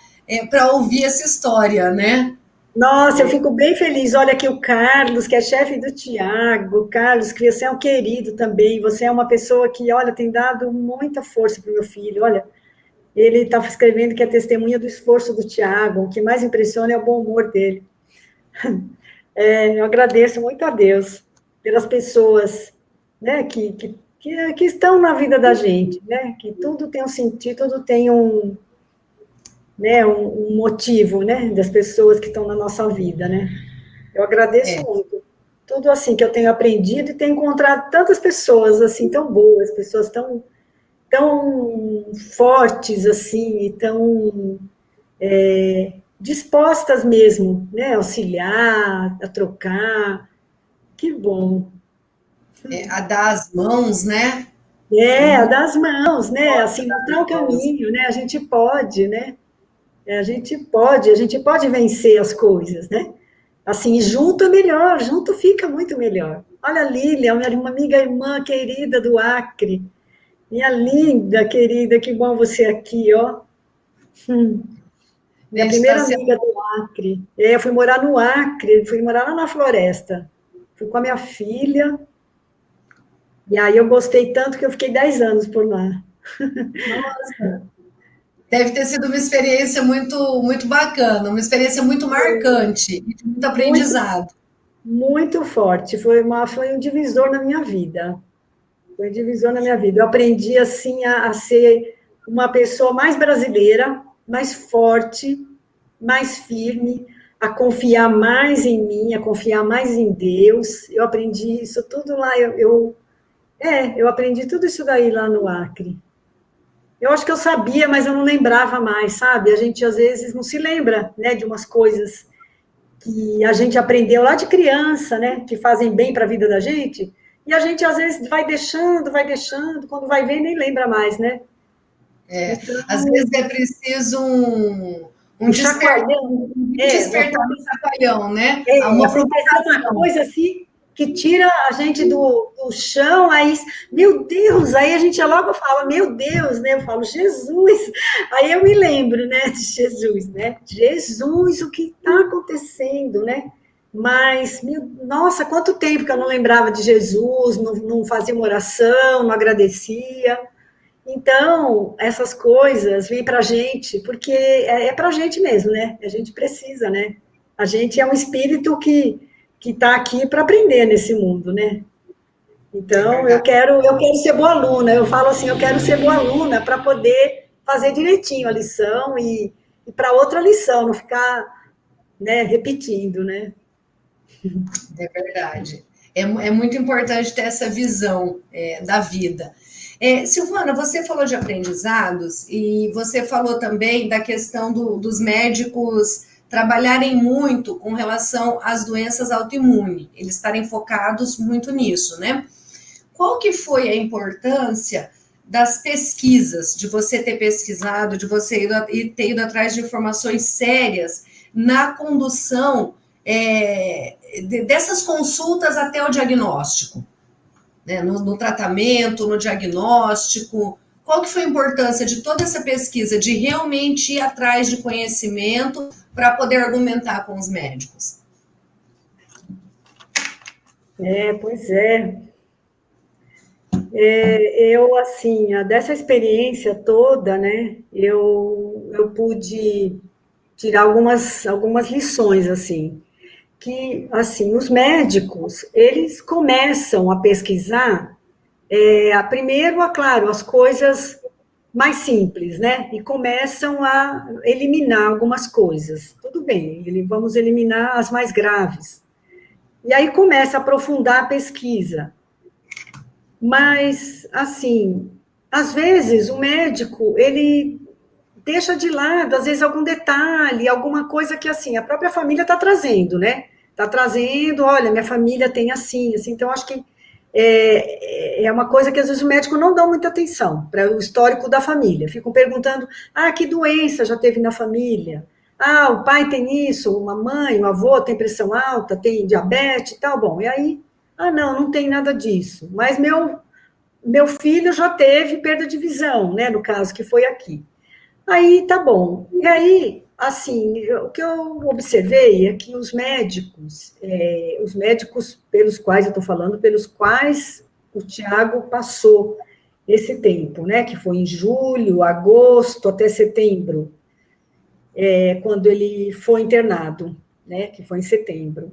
para ouvir essa história, né? Nossa, eu fico bem feliz. Olha aqui o Carlos, que é chefe do Tiago. Carlos, que você é um querido também. Você é uma pessoa que, olha, tem dado muita força para o meu filho. Olha, ele está escrevendo que é testemunha do esforço do Tiago. O que mais impressiona é o bom humor dele. Eu agradeço muito a Deus pelas pessoas, né, que estão na vida da gente, né, que tudo tem um sentido, tudo tem né, um motivo, né, das pessoas que estão na nossa vida, né. Eu agradeço muito. Tudo assim que eu tenho aprendido e tenho encontrado tantas pessoas assim tão boas, pessoas tão fortes assim e tão dispostas mesmo, né, a auxiliar, a trocar. Que bom. A dar as mãos, né? A das mãos, né? Assim, mostrar o caminho, né? A gente pode, né? A gente pode vencer as coisas, né? Assim, junto é melhor, junto fica muito melhor. Olha a Lília, uma amiga irmã querida do Acre. Minha linda, querida, que bom você aqui, ó. Minha primeira amiga do Acre. Eu fui morar no Acre, fui morar lá na floresta. Fui com a minha filha. E aí eu gostei tanto que eu fiquei 10 anos por lá. Nossa, deve ter sido uma experiência muito, muito bacana, uma experiência muito marcante e de muito aprendizado. Muito forte. Foi um divisor na minha vida. Foi um divisor na minha vida. Eu aprendi, assim, a ser uma pessoa mais brasileira, mais forte, mais firme, a confiar mais em mim, a confiar mais em Deus. Eu aprendi isso tudo lá. Eu aprendi tudo isso daí lá no Acre. Eu acho que eu sabia, mas eu não lembrava mais, sabe? A gente, às vezes, não se lembra, né, de umas coisas que a gente aprendeu lá de criança, né, que fazem bem para a vida da gente, e a gente, às vezes, vai deixando, quando vai ver, nem lembra mais, né? Então, Às vezes é preciso um chacoalhão. despertar do chacoalhão, né? Uma Aconteceu uma provocação. coisa assim, que tira a gente do chão, aí, meu Deus, aí a gente logo fala, meu Deus, né? Eu falo, Jesus, aí eu me lembro, né, de Jesus, né? Jesus, o que está acontecendo, né? Mas, nossa, quanto tempo que eu não lembrava de Jesus, não fazia uma oração, não agradecia. Então, essas coisas vêm para a gente, porque é para a gente mesmo, né? A gente precisa, né? A gente é um espírito que está aqui para aprender nesse mundo, né? Então, eu quero ser boa aluna. Eu falo assim, eu quero ser boa aluna para poder fazer direitinho a lição e para outra lição, não ficar, né, repetindo, né? É verdade. É muito importante ter essa visão da vida. Silvana, você falou de aprendizados e você falou também da questão dos médicos trabalharem muito com relação às doenças autoimunes, eles estarem focados muito nisso, né? Qual que foi a importância das pesquisas, de você ter pesquisado, de você ter ido atrás de informações sérias na condução dessas consultas até o diagnóstico, né? No tratamento, no diagnóstico? Qual que foi a importância de toda essa pesquisa, de realmente ir atrás de conhecimento para poder argumentar com os médicos? Pois é. Eu, assim, dessa experiência toda, né, eu pude tirar algumas lições, assim, que, assim, os médicos, eles começam a pesquisar, primeiro, claro, as coisas mais simples, né, e começam a eliminar algumas coisas. Tudo bem, vamos eliminar as mais graves. E aí começa a aprofundar a pesquisa. Mas, assim, às vezes o médico, ele deixa de lado, às vezes, algum detalhe, alguma coisa que, assim, a própria família está trazendo, né? Está trazendo, olha, minha família tem assim, assim. Então, acho que é uma coisa que, às vezes, o médico não dá muita atenção para o histórico da família. Ficam perguntando, que doença já teve na família? O pai tem isso, uma mãe, o avô tem pressão alta, tem diabetes e tal. Bom, e aí, não tem nada disso. Mas meu filho já teve perda de visão, né, no caso que foi aqui. Aí, tá bom. E aí, assim, o que eu observei é que os médicos pelos quais eu estou falando, pelos quais o Tiago passou esse tempo, né, que foi em julho, agosto, até setembro, quando ele foi internado, né, que foi em setembro.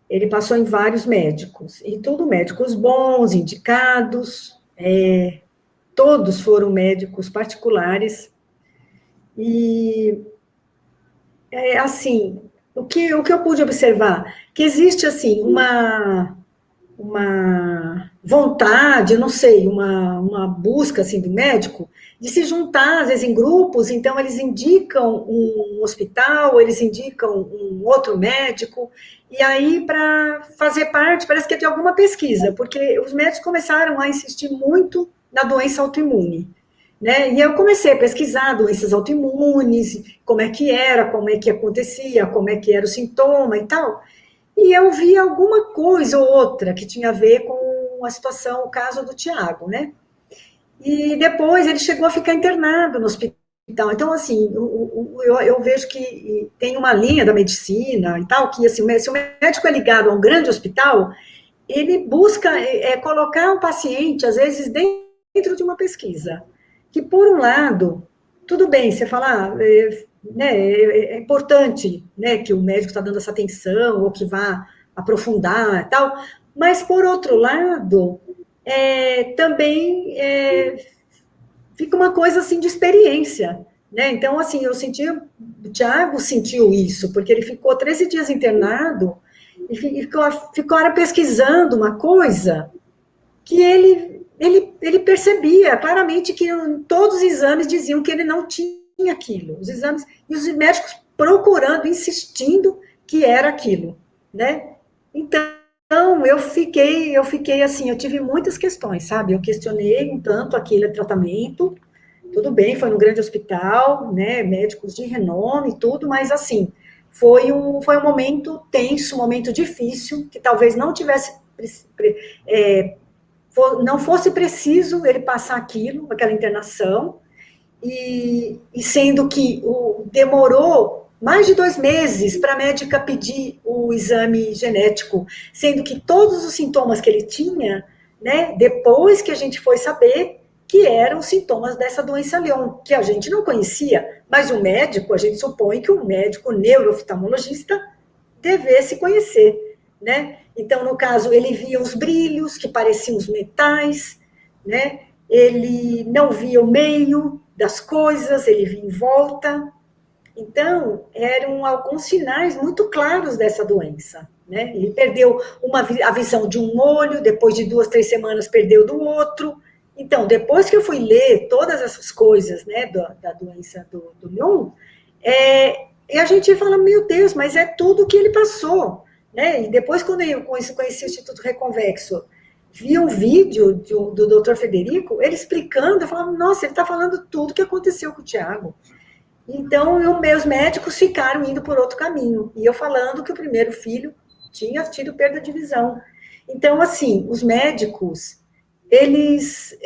Ele passou em vários médicos, e tudo médicos bons, indicados, todos foram médicos particulares, e, assim, o que eu pude observar? Que existe, assim, uma vontade, não sei, uma busca, assim, do médico, de se juntar, às vezes, em grupos, então eles indicam um hospital, eles indicam um outro médico, e aí, para fazer parte, parece que é de alguma pesquisa, porque os médicos começaram a insistir muito na doença autoimune, né? E eu comecei a pesquisar doenças autoimunes, como é que era, como é que acontecia, como é que era o sintoma e tal, e eu vi alguma coisa ou outra que tinha a ver com a situação, o caso do Tiago, né? E depois ele chegou a ficar internado no hospital. Então, assim, eu vejo que tem uma linha da medicina e tal, que, assim, se o médico é ligado a um grande hospital, ele busca colocar o paciente, às vezes, dentro de uma pesquisa. Que, por um lado, tudo bem, você fala, né, é importante, né, que o médico está dando essa atenção, ou que vá aprofundar e tal, mas, por outro lado, também fica uma coisa, assim, de experiência, né? Então, assim, eu senti, o Tiago sentiu isso, porque ele ficou 13 dias internado e ficou pesquisando uma coisa que ele percebia claramente que todos os exames diziam que ele não tinha aquilo, os exames, e os médicos procurando, insistindo que era aquilo, né? Então, eu fiquei assim, eu tive muitas questões, sabe? Eu questionei um tanto aquele tratamento, tudo bem, foi num grande hospital, né, médicos de renome e tudo, mas assim, foi um momento tenso, um momento difícil, que talvez não tivesse não fosse preciso ele passar aquela internação, e sendo que demorou mais de 2 meses para a médica pedir o exame genético, sendo que todos os sintomas que ele tinha, né, depois que a gente foi saber que eram sintomas dessa doença Lyon, que a gente não conhecia, mas o médico, a gente supõe que o médico neuro-oftalmologista devesse conhecer, né? Então, no caso, ele via os brilhos que pareciam os metais, né? Ele não via o meio das coisas, ele via em volta. Então, eram alguns sinais muito claros dessa doença, né? Ele perdeu a visão de um olho, depois de 2, 3 semanas perdeu do outro. Então, depois que eu fui ler todas essas coisas, né, da doença do Lyon, e a gente fala, meu Deus, mas é tudo que ele passou, né? E depois, quando eu conheci o Instituto Reconvexo, vi um vídeo do Dr. Federico, ele explicando, eu falava, nossa, ele está falando tudo o que aconteceu com o Tiago. Então, meus médicos ficaram indo por outro caminho, e eu falando que o primeiro filho tinha tido perda de visão. Então, assim, os médicos, eles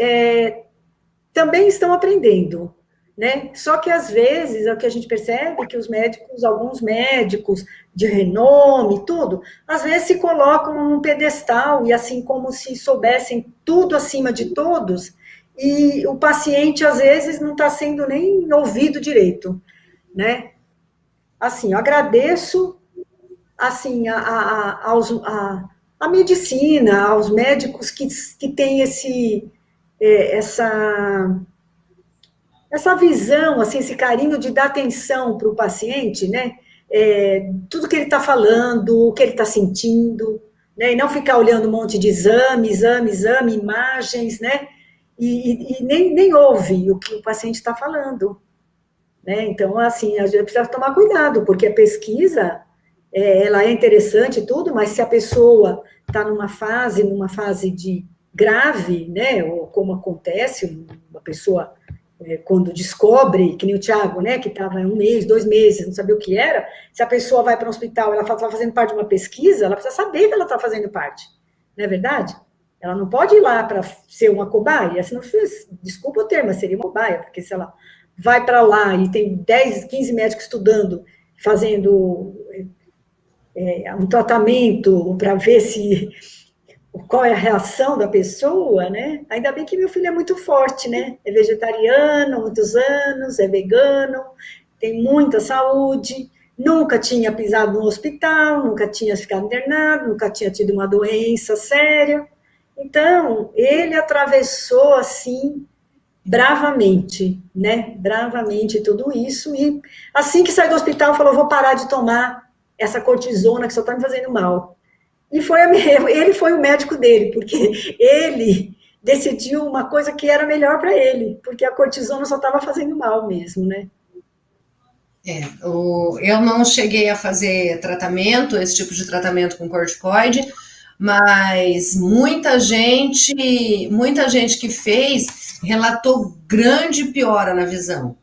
também estão aprendendo, né? Só que, às vezes, o que a gente percebe é que alguns médicos de renome, tudo, às vezes se colocam num pedestal, e assim, como se soubessem tudo acima de todos, e o paciente, às vezes, não está sendo nem ouvido direito, né? Assim, eu agradeço, assim, a medicina, aos médicos que têm essa visão, assim, esse carinho de dar atenção para o paciente, né? Tudo que ele está falando, o que ele está sentindo, né? E não ficar olhando um monte de exame, imagens, né? E nem ouve o que o paciente está falando, né? Então, assim, a gente precisa tomar cuidado, porque a pesquisa, ela é interessante e tudo, mas se a pessoa está numa fase de grave, né? Ou como acontece, uma pessoa, quando descobre, que nem o Tiago, né? Que estava 1 mês, 2 meses, não sabia o que era, se a pessoa vai para um hospital, ela está fazendo parte de uma pesquisa, ela precisa saber que ela está fazendo parte, não é verdade? Ela não pode ir lá para ser uma cobaia, senão, desculpa o termo, seria uma cobaia, porque se ela vai para lá e tem 10, 15 médicos estudando, fazendo um tratamento para ver qual é a reação da pessoa, né? Ainda bem que meu filho é muito forte, né? É vegetariano há muitos anos, é vegano, tem muita saúde, nunca tinha pisado no hospital, nunca tinha ficado internado, nunca tinha tido uma doença séria. Então, ele atravessou, assim, bravamente, né? Bravamente tudo isso, e assim que saiu do hospital, falou, vou parar de tomar essa cortisona que só está me fazendo mal. E ele foi o médico dele, porque ele decidiu uma coisa que era melhor para ele, porque a cortisona só estava fazendo mal mesmo, né? Eu não cheguei a fazer tratamento, esse tipo de tratamento com corticoide, mas muita gente que fez relatou grande piora na visão.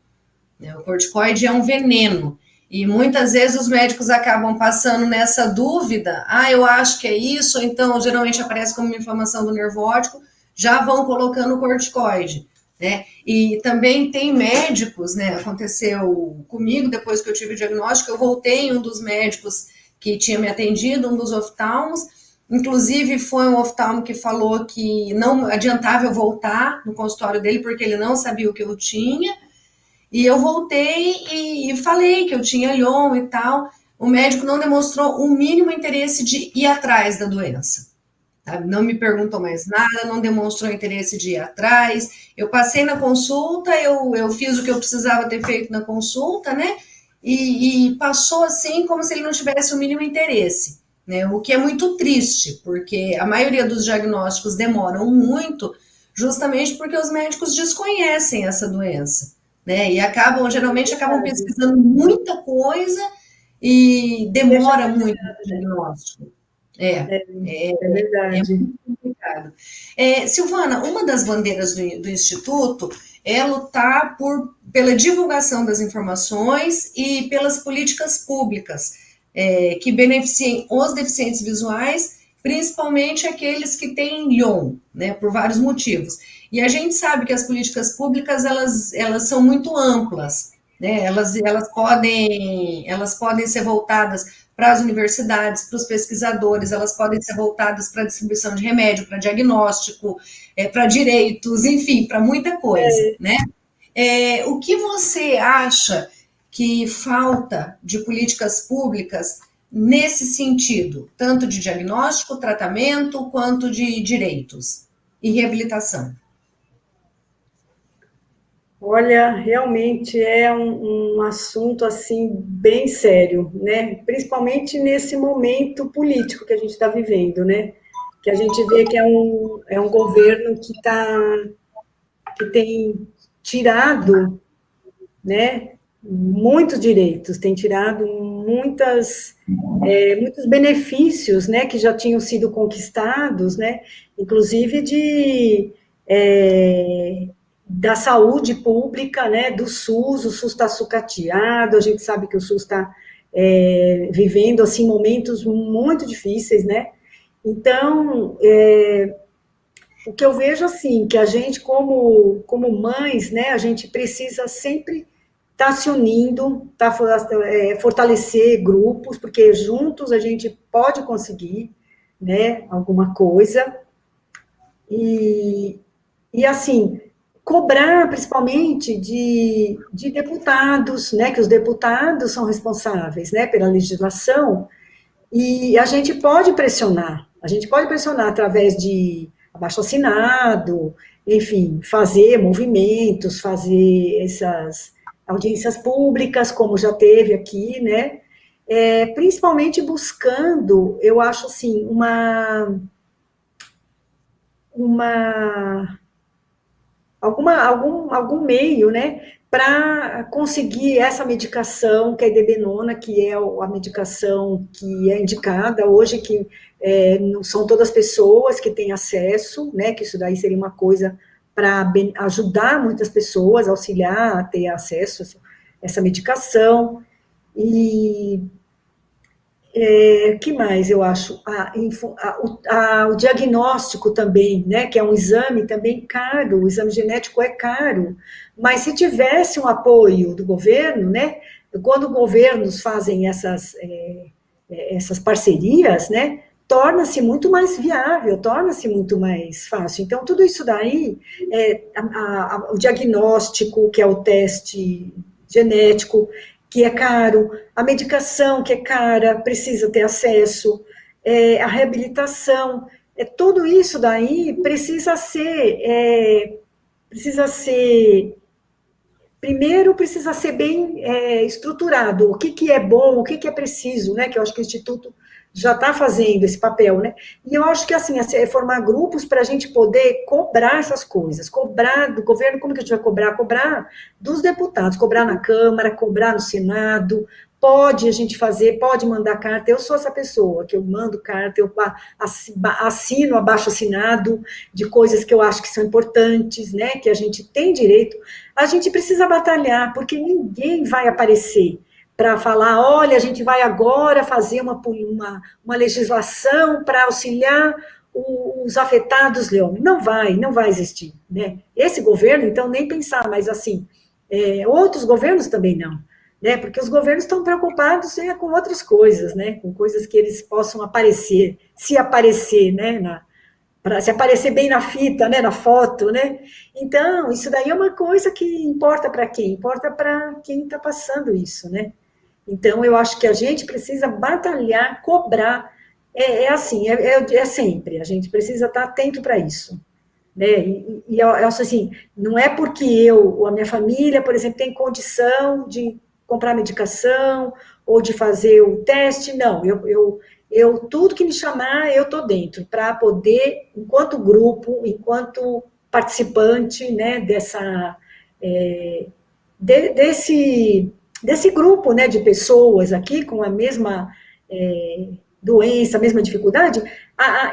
O corticoide é um veneno, e muitas vezes os médicos acabam passando nessa dúvida, eu acho que é isso, ou então geralmente aparece como uma inflamação do nervo óptico, já vão colocando o corticoide, né? E também tem médicos, né? Aconteceu comigo, depois que eu tive o diagnóstico, eu voltei em um dos médicos que tinha me atendido, um dos oftalmos, inclusive foi um oftalmo que falou que não adiantava eu voltar no consultório dele, porque ele não sabia o que eu tinha, e eu voltei e falei que eu tinha Lyon e tal. O médico não demonstrou o mínimo interesse de ir atrás da doença. Não me perguntou mais nada, não demonstrou interesse de ir atrás. Eu passei na consulta, eu fiz o que eu precisava ter feito na consulta, né? E passou assim como se ele não tivesse o mínimo interesse, né? O que é muito triste, porque a maioria dos diagnósticos demoram muito, justamente porque os médicos desconhecem essa doença, né? E geralmente acabam pesquisando muita coisa e demora muito o diagnóstico. É verdade. É muito complicado. Silvana, uma das bandeiras do Instituto é lutar pela divulgação das informações e pelas políticas públicas que beneficiem os deficientes visuais principalmente aqueles que têm LHON, né, por vários motivos. E a gente sabe que as políticas públicas, elas são muito amplas, né, elas podem ser voltadas para as universidades, para os pesquisadores, elas podem ser voltadas para a distribuição de remédio, para diagnóstico, para direitos, enfim, para muita coisa, né? O que você acha que falta de políticas públicas nesse sentido, tanto de diagnóstico, tratamento, quanto de direitos e reabilitação? Olha, realmente é um assunto assim bem sério, né? Principalmente nesse momento político que a gente está vivendo, né? Que a gente vê que é um governo que tem tirado, né, muitos direitos, tem tirado muitos benefícios, né, que já tinham sido conquistados, né, inclusive da saúde pública, né, do SUS. O SUS está sucateado, a gente sabe que o SUS está vivendo, assim, momentos muito difíceis, né, então, o que eu vejo, assim, que a gente, como mães, né, a gente precisa sempre estar se unindo, fortalecer grupos, porque juntos a gente pode conseguir, né, alguma coisa, e assim, cobrar principalmente de deputados, né, que os deputados são responsáveis, né, pela legislação, e a gente pode pressionar através de abaixo-assinado, enfim, fazer movimentos, fazer essas audiências públicas, como já teve aqui, né? Principalmente buscando, eu acho assim, uma algum meio, né, para conseguir essa medicação, que é a idebenona, que é a medicação que é indicada hoje, que não são todas as pessoas que têm acesso, né, que isso daí seria uma coisa para ajudar muitas pessoas, auxiliar a ter acesso a essa medicação. E que mais eu acho? O diagnóstico também, né, que é um exame também caro, o exame genético é caro, mas se tivesse um apoio do governo, né, quando governos fazem essas parcerias, né, torna-se muito mais viável, torna-se muito mais fácil. Então, tudo isso daí, o diagnóstico, que é o teste genético, que é caro, a medicação, que é cara, precisa ter acesso, a reabilitação, tudo isso daí primeiro precisa ser bem estruturado, o que é bom, o que é preciso, né, que eu acho que o Instituto já está fazendo esse papel, né, e eu acho que, assim, é formar grupos para a gente poder cobrar essas coisas, cobrar do governo. Como que a gente vai cobrar? Cobrar dos deputados, cobrar na Câmara, cobrar no Senado, pode a gente fazer, pode mandar carta. Eu sou essa pessoa, que eu mando carta, eu assino abaixo-assinado de coisas que eu acho que são importantes, né, que a gente tem direito. A gente precisa batalhar, porque ninguém vai aparecer para falar, olha, a gente vai agora fazer uma legislação para auxiliar os afetados, Leão. Não vai existir, né? Esse governo, então, nem pensar, mas assim, outros governos também não, né? Porque os governos estão preocupados com outras coisas, né? Com coisas que eles possam aparecer, se aparecer, né? Para se aparecer bem na fita, né, na foto, né? Então, isso daí é uma coisa que importa para quem? Importa para quem está passando isso, né? Então, eu acho que a gente precisa batalhar, cobrar, assim, sempre, a gente precisa estar atento para isso, né? E eu acho assim, não é porque eu, ou a minha família, por exemplo, tem condição de comprar medicação, ou de fazer o teste, não, tudo que me chamar, eu estou dentro, para poder, enquanto grupo, enquanto participante, né, desse grupo, né, de pessoas aqui com a mesma doença, a mesma dificuldade,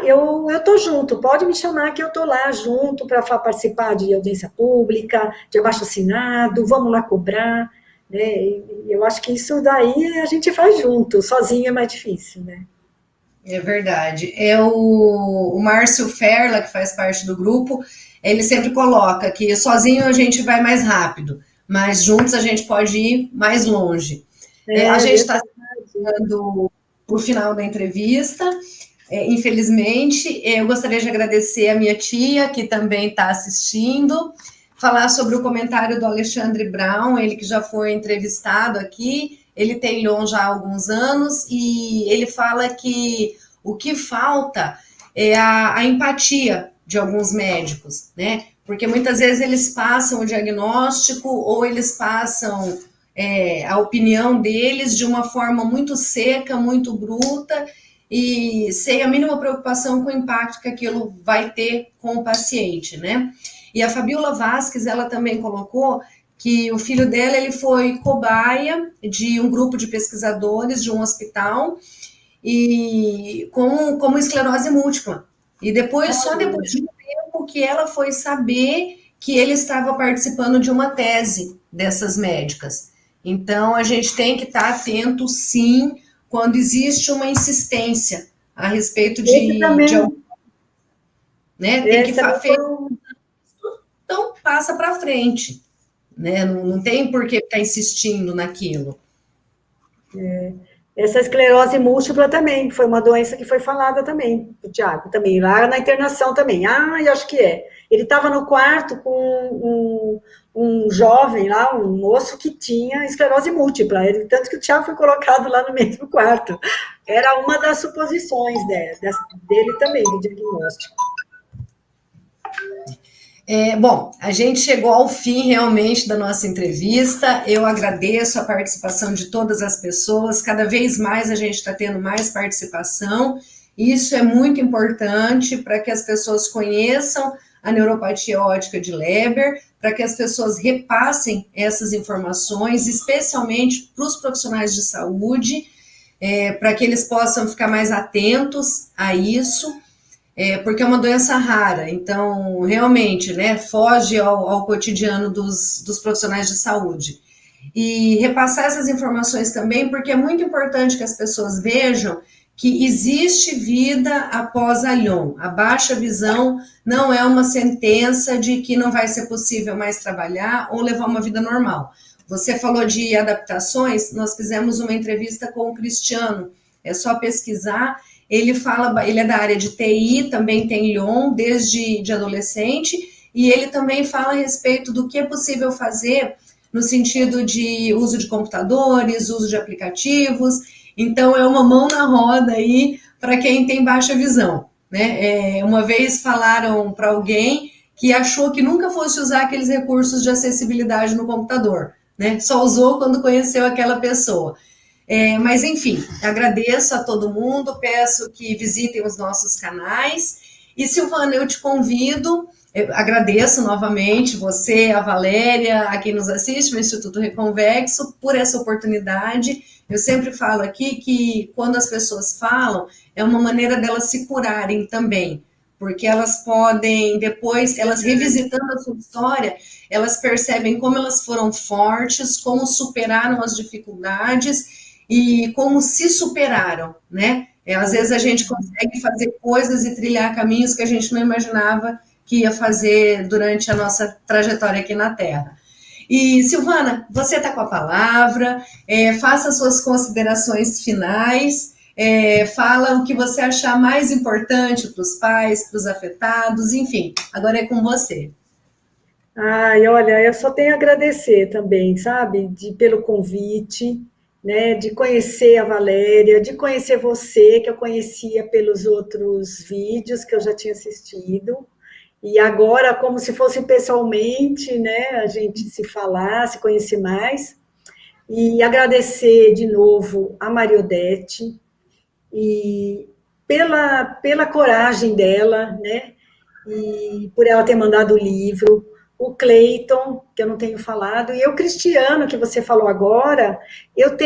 eu estou junto, pode me chamar que eu estou lá junto para participar de audiência pública, de abaixo-assinado, vamos lá cobrar, né? Eu acho que isso daí a gente faz junto, sozinho é mais difícil, né? É verdade. O Márcio Ferla, que faz parte do grupo, ele sempre coloca que sozinho a gente vai mais rápido, mas juntos a gente pode ir mais longe. A É gente está verdade. chegando para o final da entrevista. Infelizmente, eu gostaria de agradecer a minha tia, que também está assistindo, falar sobre o comentário do Alexandre Brown, ele que já foi entrevistado aqui, ele tem Lyon já há alguns anos, e ele fala que o que falta é a empatia de alguns médicos, né? Porque muitas vezes eles passam o diagnóstico ou eles passam a opinião deles de uma forma muito seca, muito bruta, e sem a mínima preocupação com o impacto que aquilo vai ter com o paciente, né? E a Fabiola Vasques, ela também colocou que o filho dela ele foi cobaia de um grupo de pesquisadores de um hospital e como esclerose múltipla. E depois, só depois de um tempo que ela foi saber que ele estava participando de uma tese dessas médicas. Então, a gente tem que estar atento, sim, quando existe uma insistência a respeito Esse de também, algo, né? Tem que esse também foi fazer, um, então passa para frente, né? Não tem por que ficar insistindo naquilo. essa esclerose múltipla também, foi uma doença que foi falada também, o Tiago, também, lá na internação também. Ah, eu acho que é. Ele estava no quarto com um jovem lá, um moço que tinha esclerose múltipla, tanto que o Tiago foi colocado lá no mesmo quarto. Era uma das suposições dele também, do diagnóstico. Bom, a gente chegou ao fim realmente da nossa entrevista. Eu agradeço a participação de todas as pessoas. Cada vez mais a gente está tendo mais participação. Isso é muito importante para que as pessoas conheçam a neuropatia óptica de Leber, para que as pessoas repassem essas informações, especialmente para os profissionais de saúde, para que eles possam ficar mais atentos a isso. Porque é uma doença rara, então realmente, né, foge ao cotidiano dos profissionais de saúde. E repassar essas informações também, porque é muito importante que as pessoas vejam que existe vida após a Lyon. A baixa visão não é uma sentença de que não vai ser possível mais trabalhar ou levar uma vida normal. Você falou de adaptações, nós fizemos uma entrevista com o Cristiano, é só pesquisar. Ele fala, ele é da área de TI, também tem Lyon desde de adolescente, e ele também fala a respeito do que é possível fazer no sentido de uso de computadores, uso de aplicativos. Então, é uma mão na roda aí para quem tem baixa visão, né? Uma vez falaram para alguém que achou que nunca fosse usar aqueles recursos de acessibilidade no computador, né? Só usou quando conheceu aquela pessoa. Mas, enfim, agradeço a todo mundo, peço que visitem os nossos canais. E, Silvana, eu te convido, eu agradeço novamente você, a Valéria, a quem nos assiste no Instituto Reconvexo, por essa oportunidade. Eu sempre falo aqui que quando as pessoas falam, é uma maneira delas se curarem também, porque elas podem, depois, elas revisitando a sua história, elas percebem como elas foram fortes, como superaram as dificuldades e como se superaram, né? Às vezes a gente consegue fazer coisas e trilhar caminhos que a gente não imaginava que ia fazer durante a nossa trajetória aqui na Terra. E, Silvana, você está com a palavra, faça suas considerações finais, fala o que você achar mais importante para os pais, para os afetados, enfim, agora é com você. Ai, olha, eu só tenho a agradecer também, sabe, pelo convite, né, de conhecer a Valéria, de conhecer você, que eu conhecia pelos outros vídeos que eu já tinha assistido, e agora, como se fosse pessoalmente, né, a gente se falar, se conhecer mais, e agradecer de novo a Mariodete, e pela coragem dela, né, e por ela ter mandado o livro, o Cleiton, que eu não tenho falado, e o Cristiano, que você falou agora, eu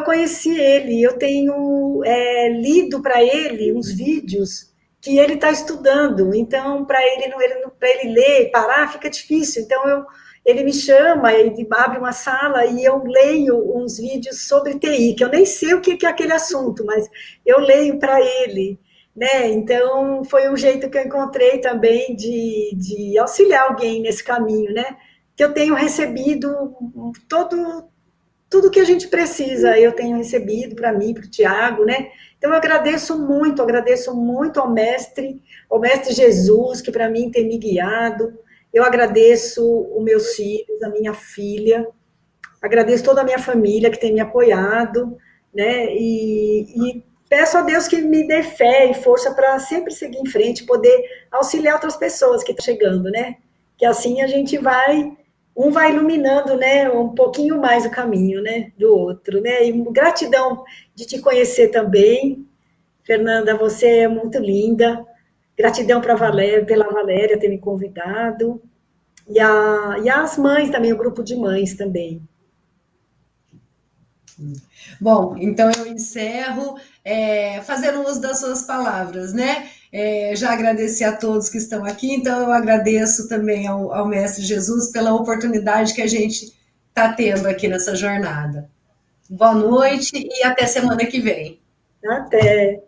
conheci ele, eu tenho lido para ele uns vídeos que ele está estudando, então para ele ler e parar fica difícil, então ele me chama, ele abre uma sala e eu leio uns vídeos sobre TI, que eu nem sei o que é aquele assunto, mas eu leio para ele, né? Então, foi um jeito que eu encontrei também de auxiliar alguém nesse caminho, né? Que eu tenho recebido tudo que a gente precisa, eu tenho recebido para mim, para o Tiago, né? Então, eu agradeço muito ao Mestre Jesus, que para mim tem me guiado. Eu agradeço os meus filhos, a minha filha, agradeço toda a minha família que tem me apoiado, né? E peço a Deus que me dê fé e força para sempre seguir em frente, poder auxiliar outras pessoas que estão chegando, né? Que assim a gente vai iluminando, né, um pouquinho mais o caminho, né, do outro, né? E gratidão de te conhecer também, Fernanda, você é muito linda. Gratidão para Valéria, pela Valéria ter me convidado. E as mães também, o grupo de mães também. Bom, então eu encerro fazendo uso das suas palavras, né? Já agradeci a todos que estão aqui, então eu agradeço também ao Mestre Jesus pela oportunidade que a gente está tendo aqui nessa jornada. Boa noite e até semana que vem. Até.